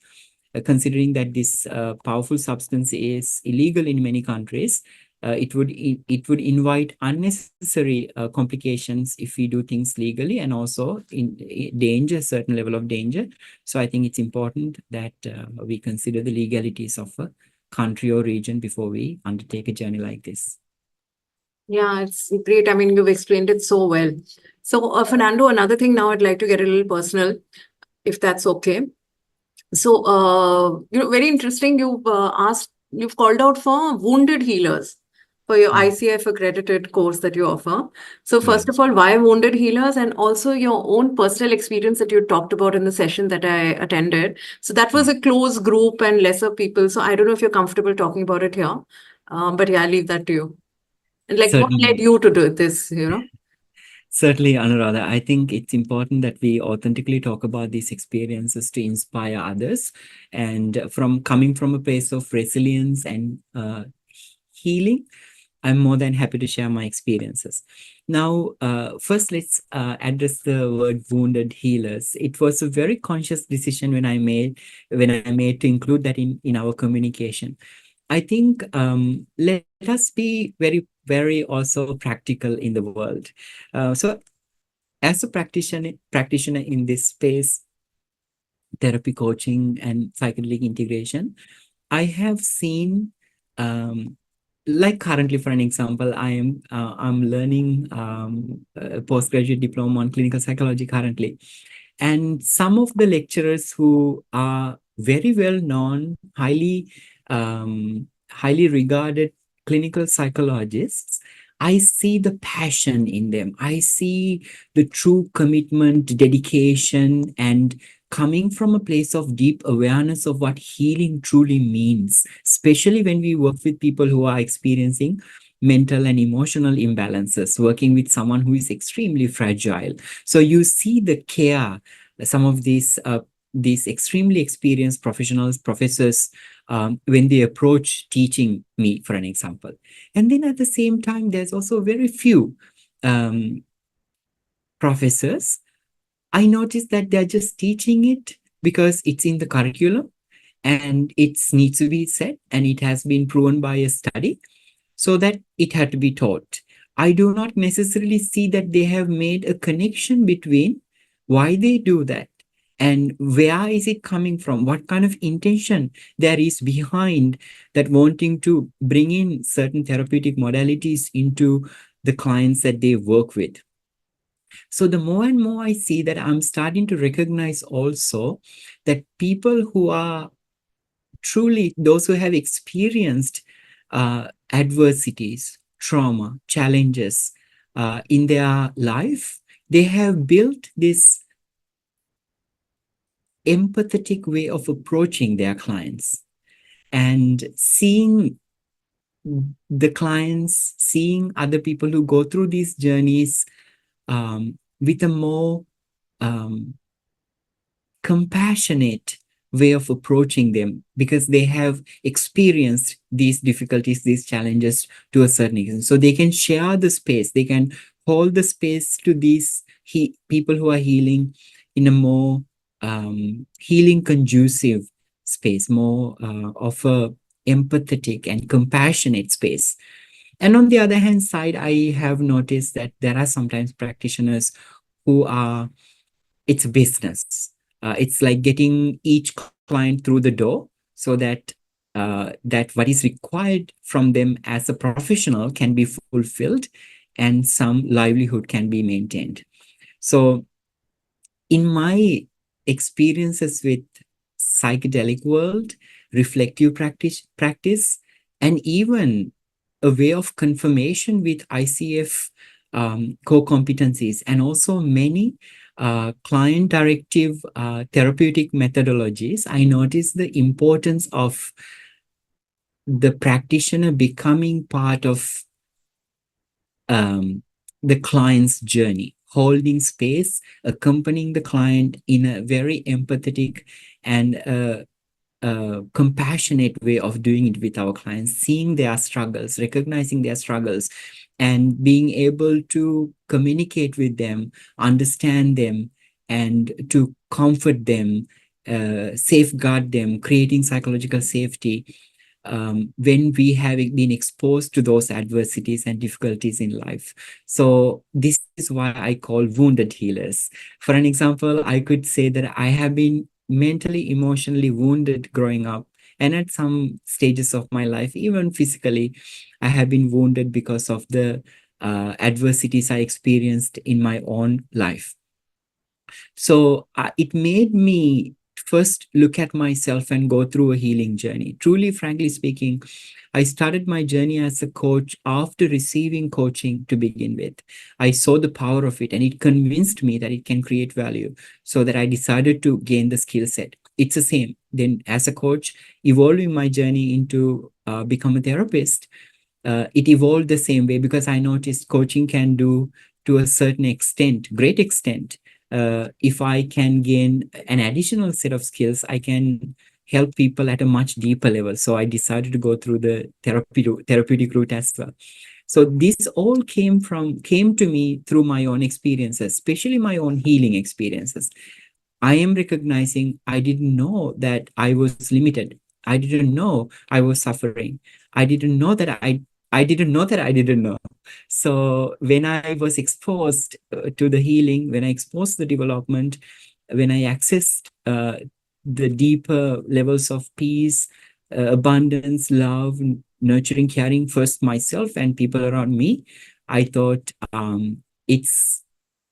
considering that this powerful substance is illegal in many countries. It would invite unnecessary complications if we do things legally, and also in danger, certain level of danger. So I think it's important that we consider the legalities of a country or region before we undertake a journey like this. Yeah, it's great. I mean, you've explained it so well. So, Fernando, another thing now I'd like to get a little personal, if that's okay. So, very interesting. You've called out for wounded healers for your ICF accredited course that you offer. So, first Right. of all, why wounded healers, and also your own personal experience that you talked about in the session that I attended. So, that was a close group and lesser people. So, I don't know if you're comfortable talking about it here, but yeah, I'll leave that to you. And like, what Certainly. led you to do this? Certainly, Anuradha. I think it's important that we authentically talk about these experiences to inspire others. And from coming from a place of resilience and healing, I'm more than happy to share my experiences. Now, first, let's address the word wounded healers. It was a very conscious decision when I made to include that in our communication. I think let us be very, very also practical in the world. So as a practitioner in this space, therapy coaching and psychedelic integration, I have seen, like currently, for an example, I'm learning a postgraduate diploma on clinical psychology currently, and some of the lecturers who are very well known, highly regarded clinical psychologists, I see the passion in them. I see the true commitment, dedication, and coming from a place of deep awareness of what healing truly means, especially when we work with people who are experiencing mental and emotional imbalances, working with someone who is extremely fragile. So you see the care some of these extremely experienced professionals, professors, when they approach teaching me, for an example. And then at the same time, there's also very few professors. I noticed that they're just teaching it because it's in the curriculum and it needs to be said, and it has been proven by a study, so that it had to be taught. I do not necessarily see that they have made a connection between why they do that and where is it coming from, what kind of intention there is behind that wanting to bring in certain therapeutic modalities into the clients that they work with. So the more and more I see that, I'm starting to recognize also that people who are truly those who have experienced adversities, trauma, challenges in their life, they have built this empathetic way of approaching their clients and seeing the clients, seeing other people who go through these journeys with a more compassionate way of approaching them, because they have experienced these difficulties, these challenges to a certain extent. So they can share the space, they can hold the space to these people who are healing in a more healing conducive space, more of a empathetic and compassionate space. And on the other hand side, I have noticed that there are sometimes practitioners who are, it's business. It's like getting each client through the door so that what is required from them as a professional can be fulfilled and some livelihood can be maintained. So in my experiences with psychedelic world, reflective practice, and even a way of confirmation with ICF core competencies, and also many client directive therapeutic methodologies, I noticed the importance of the practitioner becoming part of the client's journey, holding space, accompanying the client in a very empathetic and compassionate way of doing it with our clients, seeing their struggles, recognizing their struggles, and being able to communicate with them, understand them, and to comfort them, safeguard them, creating psychological safety when we have been exposed to those adversities and difficulties in life. So this is why I call wounded healers. For an example, I could say that I have been mentally, emotionally wounded growing up. And at some stages of my life, even physically, I have been wounded because of the adversities I experienced in my own life. So it made me first look at myself and go through a healing journey. Truly, frankly speaking, I started my journey as a coach after receiving coaching to begin with. I saw the power of it and it convinced me that it can create value, so that I decided to gain the skill set. It's the same. Then as a coach, evolving my journey into become a therapist, it evolved the same way, because I noticed coaching can do to a certain extent, great extent. If I can gain an additional set of skills, I can help people at a much deeper level. So I decided to go through the therapeutic route as well. So this all came to me through my own experiences, especially my own healing experiences. I am recognizing I didn't know that I was limited. I didn't know I was suffering. I didn't know that I didn't know that I didn't know. So when I was exposed to the healing, when I exposed the development, when I accessed the deeper levels of peace, abundance, love, nurturing, caring, first myself and people around me, I thought it's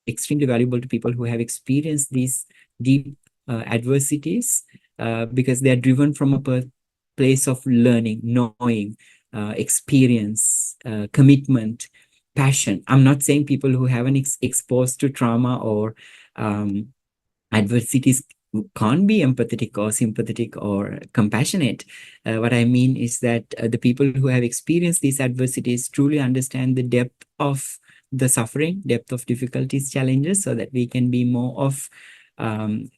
extremely valuable to people who have experienced these deep adversities, because they are driven from a place of learning, knowing, experience, commitment, passion. I'm not saying people who haven't exposed to trauma or adversities can't be empathetic or sympathetic or compassionate. What I mean is that the people who have experienced these adversities truly understand the depth of the suffering, depth of difficulties, challenges, so that we can be more of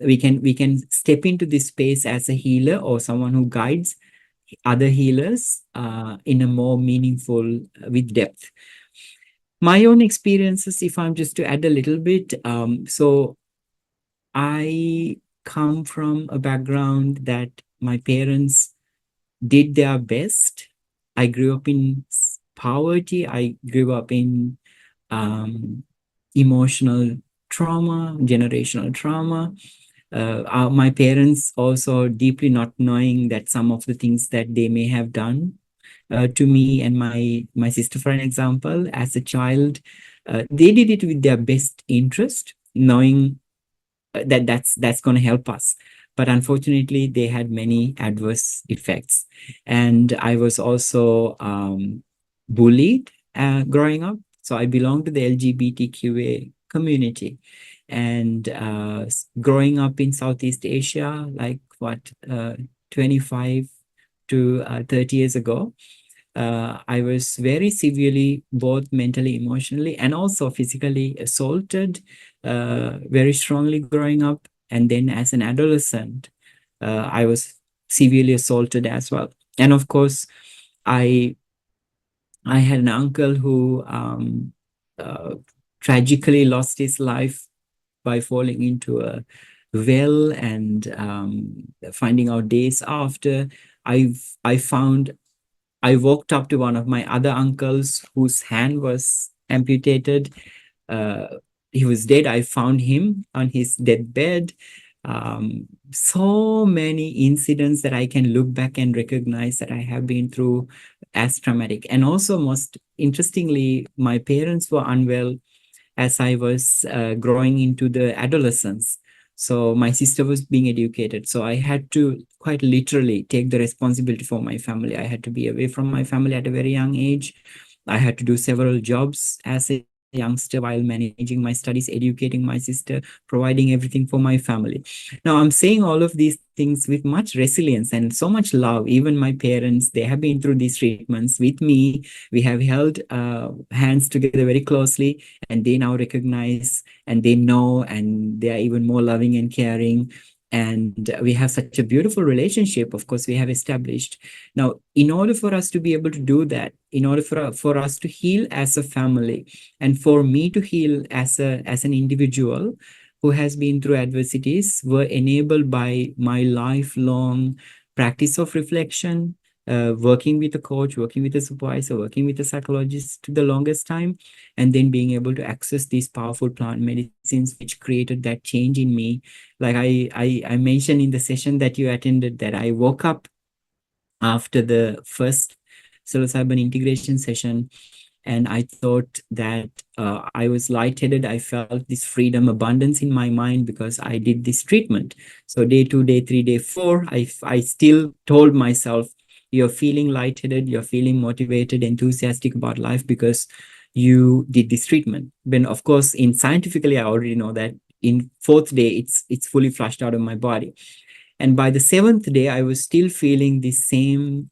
we can step into this space as a healer or someone who guides other healers in a more meaningful with depth. My own experiences, if I'm just to add a little bit, so I come from a background that my parents did their best. I grew up in poverty. I grew up in emotional trauma, generational trauma. My parents also deeply not knowing that some of the things that they may have done to me and my sister, for an example, as a child, they did it with their best interest, knowing that's going to help us. But unfortunately, they had many adverse effects. And I was also bullied growing up. So I belong to the LGBTQA community. And growing up in Southeast Asia, like 25 to 30 years ago, I was very severely, both mentally, emotionally, and also physically assaulted very strongly growing up. And then as an adolescent, I was severely assaulted as well. And of course, I had an uncle who tragically lost his life by falling into a well, and finding out days after, I found I walked up to one of my other uncles whose hand was amputated. Uh, he was dead. I found him on his deathbed. So many incidents that I can look back and recognize that I have been through as traumatic. And also, most interestingly, my parents were unwell as I was growing into the adolescence. So my sister was being educated. So I had to quite literally take the responsibility for my family. I had to be away from my family at a very young age. I had to do several jobs as a youngster while managing my studies, educating my sister, providing everything for my family. Now, I'm saying all of these things with much resilience and so much love. Even my parents, they have been through these treatments with me. We have held hands together very closely, and they now recognize and they know, and they are even more loving and caring. And we have such a beautiful relationship, of course, we have established. Now, in order for us to be able to do that, in order for us to heal as a family, and for me to heal as an individual who has been through adversities, were enabled by my lifelong practice of reflection, working with a coach, working with a supervisor, working with a psychologist to the longest time, and then being able to access these powerful plant medicines, which created that change in me. Like I mentioned in the session that you attended, that I woke up after the first psilocybin integration session, and I thought that I was lightheaded. I felt this freedom, abundance in my mind because I did this treatment. So day 2, day 3, day 4, I still told myself, you're feeling lightheaded, you're feeling motivated, enthusiastic about life because you did this treatment. When of course, in scientifically, I already know that in 4th day, it's fully flushed out of my body. And by the 7th day, I was still feeling the same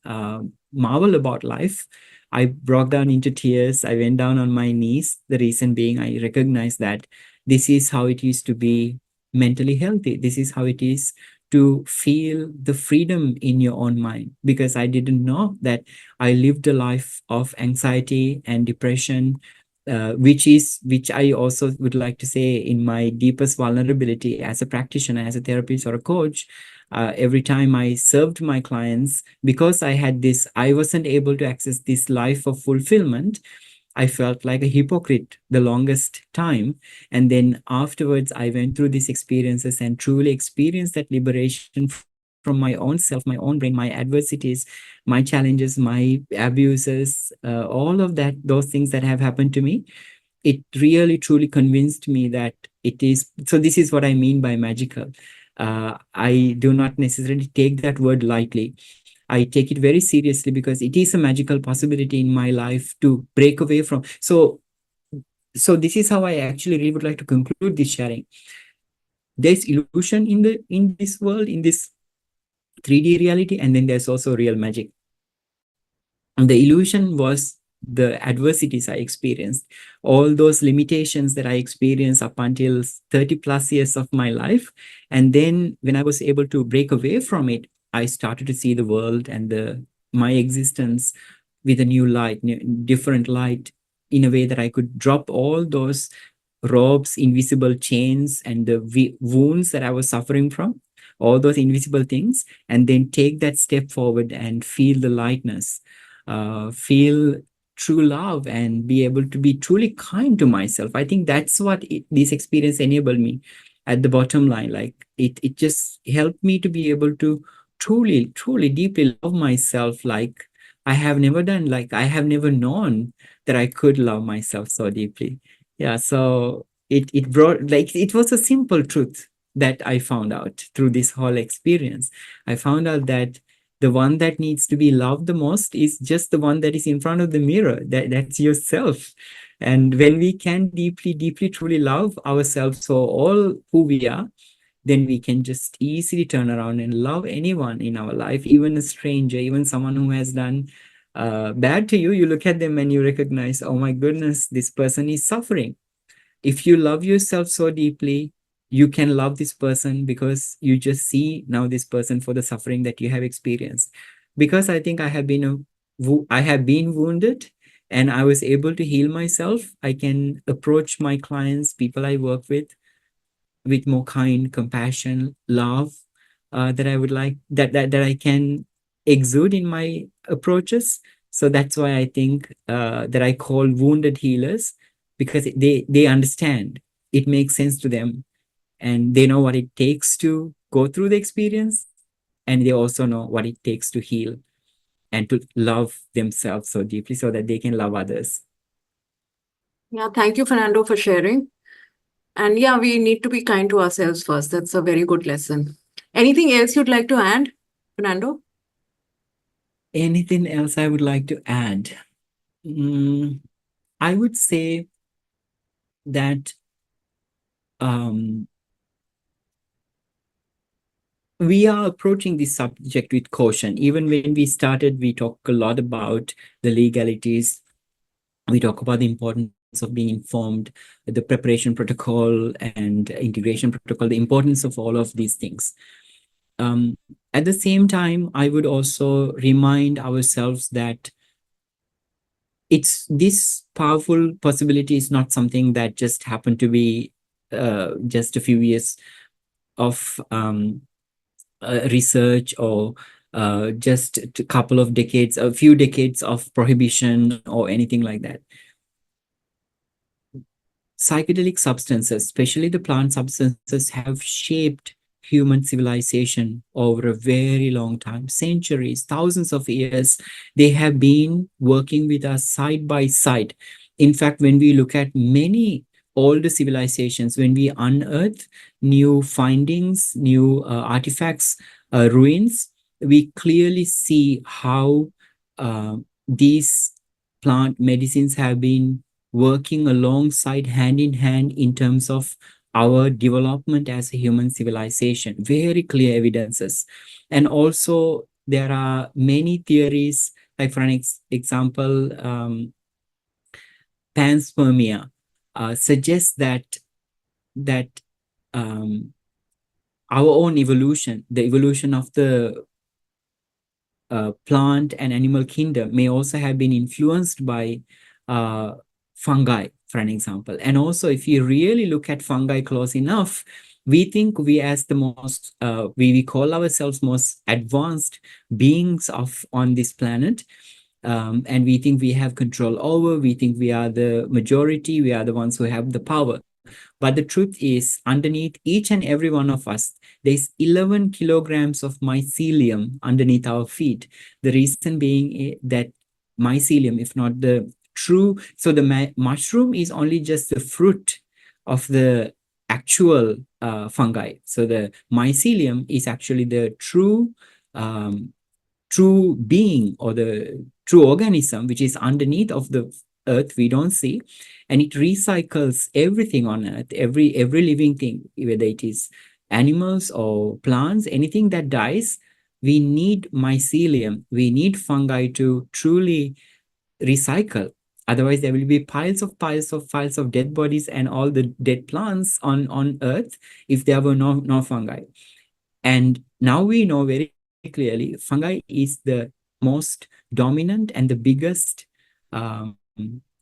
marvel about life. I broke down into tears. I went down on my knees. The reason being, I recognized that this is how it is to be mentally healthy. This is how it is to feel the freedom in your own mind. Because I didn't know that I lived a life of anxiety and depression, which I also would like to say, in my deepest vulnerability as a practitioner, as a therapist or a coach, every time I served my clients, because I had this, I wasn't able to access this life of fulfillment. I felt like a hypocrite the longest time. And then afterwards, I went through these experiences and truly experienced that liberation from my own self, my own brain, my adversities, my challenges, my abuses, all of that, those things that have happened to me. It really truly convinced me that it is. So this is what I mean by magical. I do not necessarily take that word lightly. I take it very seriously because it is a magical possibility in my life to break away from. So this is how I actually really would like to conclude this sharing. There's illusion in this world, in this 3D reality, and then there's also real magic. And the illusion was the adversities I experienced, all those limitations that I experienced up until 30 plus years of my life. And then when I was able to break away from it, I started to see the world and my existence with a new light, different light, in a way that I could drop all those ropes, invisible chains, and the wounds that I was suffering from, all those invisible things, and then take that step forward and feel the lightness, feel true love, and be able to be truly kind to myself. I think that's what this experience enabled me at the bottom line. Like it just helped me to be able to truly, truly, deeply love myself like I have never done, like I have never known that I could love myself so deeply. Yeah, so it brought, like, it was a simple truth that I found out through this whole experience. I found out that the one that needs to be loved the most is just the one that is in front of the mirror. That's yourself. And when we can deeply, deeply, truly love ourselves for all who we are, then we can just easily turn around and love anyone in our life, even a stranger, even someone who has done bad to you. You look at them and you recognize, oh my goodness, this person is suffering. If you love yourself so deeply, you can love this person because you just see now this person for the suffering that you have experienced. Because I think I have been wounded, and I was able to heal myself. I can approach my clients, people I work with with more kind, compassion, love that I would like that I can exude in my approaches. So that's why I think that I call wounded healers, because they understand, it makes sense to them, and they know what it takes to go through the experience, and they also know what it takes to heal and to love themselves so deeply so that they can love others. Yeah, thank you, Fernando, for sharing. And yeah, we need to be kind to ourselves first. That's a very good lesson. Anything else you'd like to add, Fernando? Anything else I would like to add? I would say that we are approaching this subject with caution. Even when we started, we talked a lot about the legalities. We talk about the importance of being informed, the preparation protocol and integration protocol, the importance of all of these things. At the same time, I would also remind ourselves that it's this powerful possibility is not something that just happened to be just a few years of research, or just a couple of decades, a few decades of prohibition or anything like that. Psychedelic substances, especially the plant substances, have shaped human civilization over a very long time, centuries, thousands of years. They have been working with us side by side. In fact, when we look at many older civilizations, when we unearth new findings, new artifacts, ruins, we clearly see how these plant medicines have been working alongside, hand in hand, in terms of our development as a human civilization. Very clear evidences. And also, there are many theories, like for an example, panspermia suggests that our own evolution, the evolution of the plant and animal kingdom, may also have been influenced by fungi, for an example. And also, if you really look at fungi close enough, we think we as the most, we call ourselves most advanced beings on this planet. And we think we have control over, we think we are the majority, we are the ones who have the power. But the truth is, underneath each and every one of us, there's 11 kilograms of mycelium underneath our feet. The reason being that mycelium, if not the true, so the mushroom is only just the fruit of the actual fungi. So the mycelium is actually the true being, or the true organism, which is underneath of the earth, we don't see, and it recycles everything on earth, every living thing, whether it is animals or plants, anything that dies. We need mycelium, we need fungi to truly recycle. Otherwise, there will be piles of dead bodies and all the dead plants on earth if there were no fungi. And now we know very clearly, fungi is the most dominant and the biggest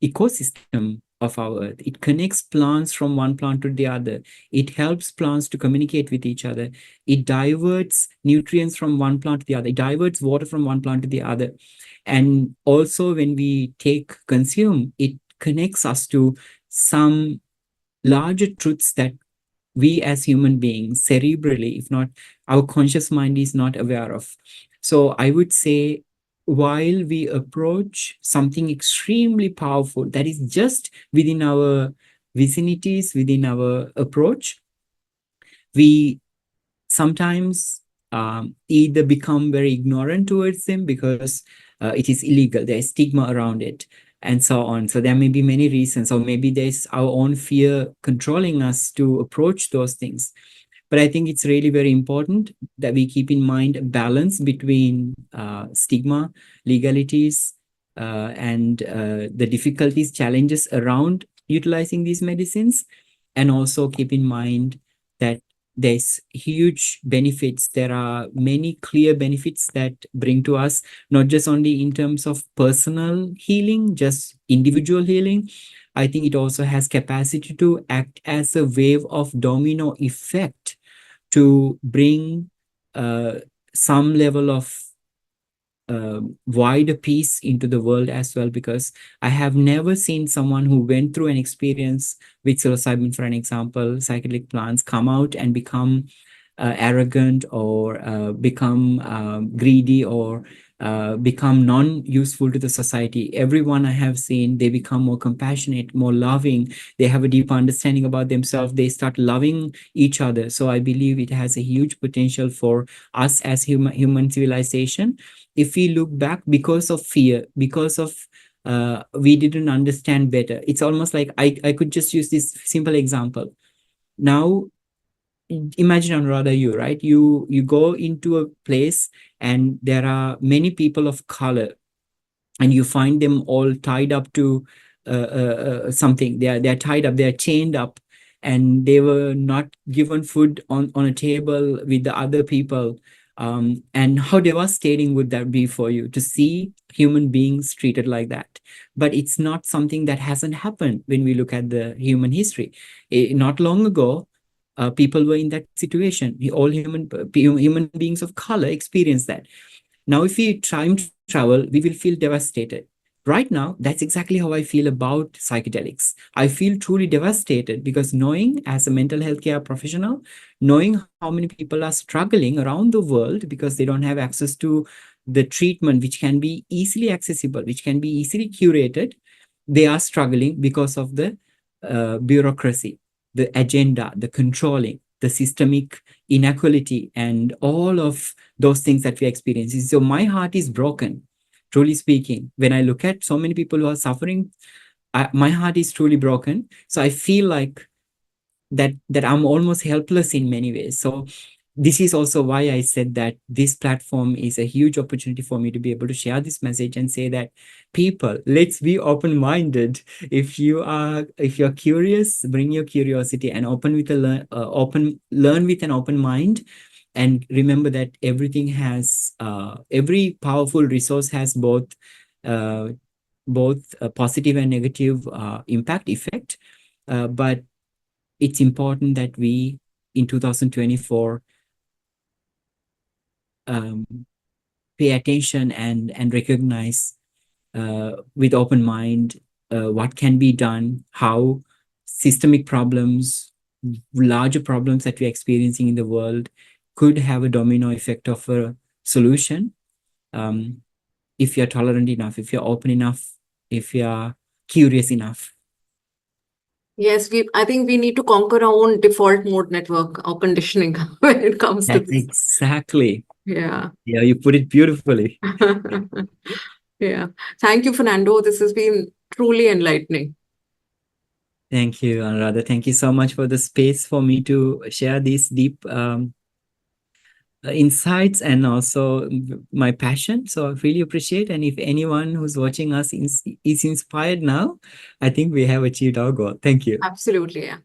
ecosystem of our earth. It connects plants from one plant to the other. It helps plants to communicate with each other. It diverts nutrients from one plant to the other. It diverts water from one plant to the other. And also, when we consume, it connects us to some larger truths that we as human beings, cerebrally, if not, our conscious mind is not aware of. So I would say, while we approach something extremely powerful that is just within our vicinities, within our approach, we sometimes either become very ignorant towards them because it is illegal, there's stigma around it, and so on. So there may be many reasons, or maybe there's our own fear controlling us to approach those things. But I think it's really very important that we keep in mind a balance between stigma, legalities, and the difficulties, challenges around utilizing these medicines, and also keep in mind that there's huge benefits. There are many clear benefits that bring to us, not just only in terms of personal healing, just individual healing, I think it also has capacity to act as a wave of domino effect to bring some level of wider peace into the world as well, because I have never seen someone who went through an experience with psilocybin, for an example, psychedelic plants, come out and become arrogant or become greedy or become non-useful to the society. Everyone I have seen, they become more compassionate, more loving. They have a deeper understanding about themselves. They start loving each other. So I believe it has a huge potential for us as human civilization. If we look back, because of fear, because of we didn't understand better. It's almost like I could just use this simple example. Now, imagine, Anuradha, you, right? You go into a place and there are many people of color, and you find them all tied up to something. They're tied up, they're chained up, and they were not given food on a table with the other people. And how devastating would that be for you to see human beings treated like that? But it's not something that hasn't happened when we look at the human history. Not long ago, people were in that situation. All human beings of color experienced that. Now, if we time travel, we will feel devastated. Right now, that's exactly how I feel about psychedelics. I feel truly devastated because knowing, as a mental health care professional, knowing how many people are struggling around the world because they don't have access to the treatment, which can be easily accessible, which can be easily curated, they are struggling because of the bureaucracy, the agenda, the controlling, the systemic inequality, and all of those things that we experience. So my heart is broken, truly speaking. When I look at so many people who are suffering, my heart is truly broken. So I feel like that I'm almost helpless in many ways. So this is also why I said that this platform is a huge opportunity for me to be able to share this message and say that people, let's be open-minded. If you're curious, bring your curiosity and learn with an open mind. And remember that every powerful resource has both a positive and negative impact effect. But it's important that we, in 2024, pay attention and recognize with open mind what can be done, how systemic problems, larger problems that we're experiencing in the world could have a domino effect of a solution, if you're tolerant enough, if you're open enough, if you're curious enough. Yes, I think we need to conquer our own default mode network, our conditioning when it comes to That's this. exactly. Yeah. Yeah, you put it beautifully. Yeah. Thank you, Fernando. This has been truly enlightening. Thank you, Anuradha. Thank you so much for the space for me to share these deep insights and also my passion. So I really appreciate. And if anyone who's watching us is inspired now, I think we have achieved our goal. Thank you. Absolutely. Yeah.